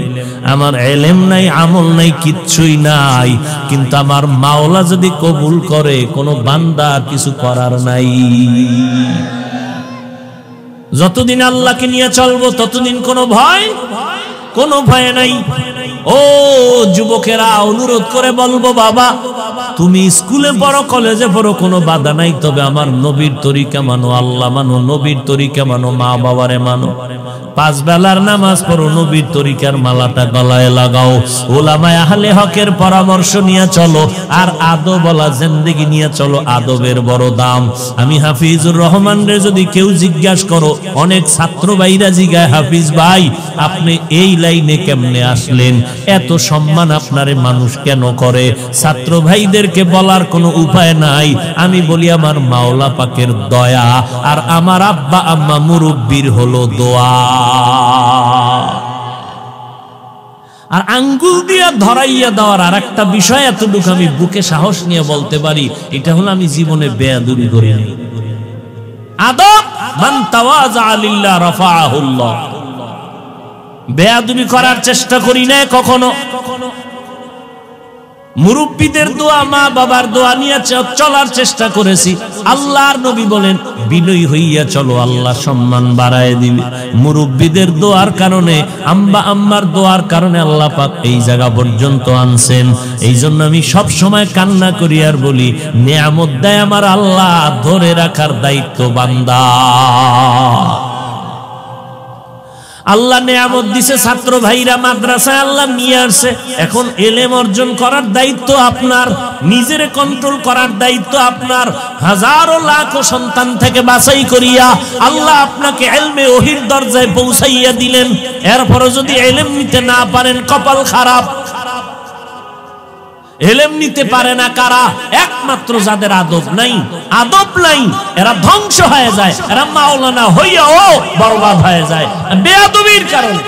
আমার এলেম নাই, আমল নাই, কিচ্ছুই নাই, কিন্তু আমার মাওলা যদি কবুল করে, কোনো বান্দার কিছু করার নাই। যতদিন আল্লাহকে নিয়ে চলবো ততদিন কোনো ভয় নাই। ও যুবকেরা, অনুরোধ করে বলবো, বাবা তুমি স্কুলে পড়ো, কলেজে পড়ো, কোনো বাধা নাই, তবে আমার নবীর তরিকা মানো, আল্লাহ মানো, নবীর তরিকা মানো, মা বাবারে মানো, 5 বেলার নামাজ পড়ো, নবীর তরিকার মালাটা গলায় লাগাও, ওলামায়ে আহলে হকের পরামর্শ নিয়ে চলো, আর আদবওয়ালা জিন্দেগি নিয়ে চলো। আদবের বড় দাম। আমি হাফিজুর রহমান রে যদি কেউ জিজ্ঞাসা করো, অনেক ছাত্র ভাইরা জিজ্ঞাসা, হাফিজ ভাই আপনি এই লাইনে কেমনে আসলেন, এত সম্মান আপনারে মানুষ কেন করে? ছাত্র ভাইদেরকে বলার কোনো উপায় নাই। আমি বলি আমার মাওলা পাকের দয়া, আর আমার আব্বা আম্মা মুরব্বির হলো দোয়া। আর আঙ্গুল দিয়া ধরাইয়া দেওয়ার আর একটা বিষয়, এতটুকু আমি বুকে সাহস নিয়ে বলতে পারি, এটা হলো আমি জীবনে বেয়াদবি করিনি। আদব, মান তাওয়াজা লিল্লাহ রাফাআহুল্লাহ। বেয়াদবি করার চেষ্টা করি না কখনো। মুরব্বীদের দোয়া, মা বাবার দোয়া নিয়ে চলার চেষ্টা করেছি। আল্লাহর নবী বলেন, বিনয়ী হইয়া চলো, আল্লাহ সম্মান বাড়ায় দিবে। মুরব্বীদের দোয়ার কারণে, আম্মার দোয়ার কারণে আল্লাহ পাক এই জায়গা পর্যন্ত আনছেন। এই জন্য আমি সব সময় কান্না করি আর বলি, নেয়ামত দেয় আমার আল্লাহ, ধরে রাখার দায়িত্ব বান্দা। আল্লাহ নেয়ামত দিছে, ছাত্র ভাইরা মাদ্রাসায় আল্লাহ নিয়ে আসছে, এখন এলেম অর্জন করার দায়িত্ব আপনার, নিজের কন্ট্রোল করার দায়িত্ব আপনার। হাজারো লাখো সন্তান থেকে বাছাই করিয়া আল্লাহ আপনাকে ইলমে ওহির দরজায় পৌঁছাইয়া দিলেন, এরপরও যদি ইলম নিতে না পারেন, কপাল খারাপ। ইলম নিতে পারে না কারা? একমাত্র যাদের আদব নাই, এরা ধ্বংস হয়ে যায়, এরা মাওলানা হইয়াও বরবাদ হয়ে যায় বেয়াদবির কারণে।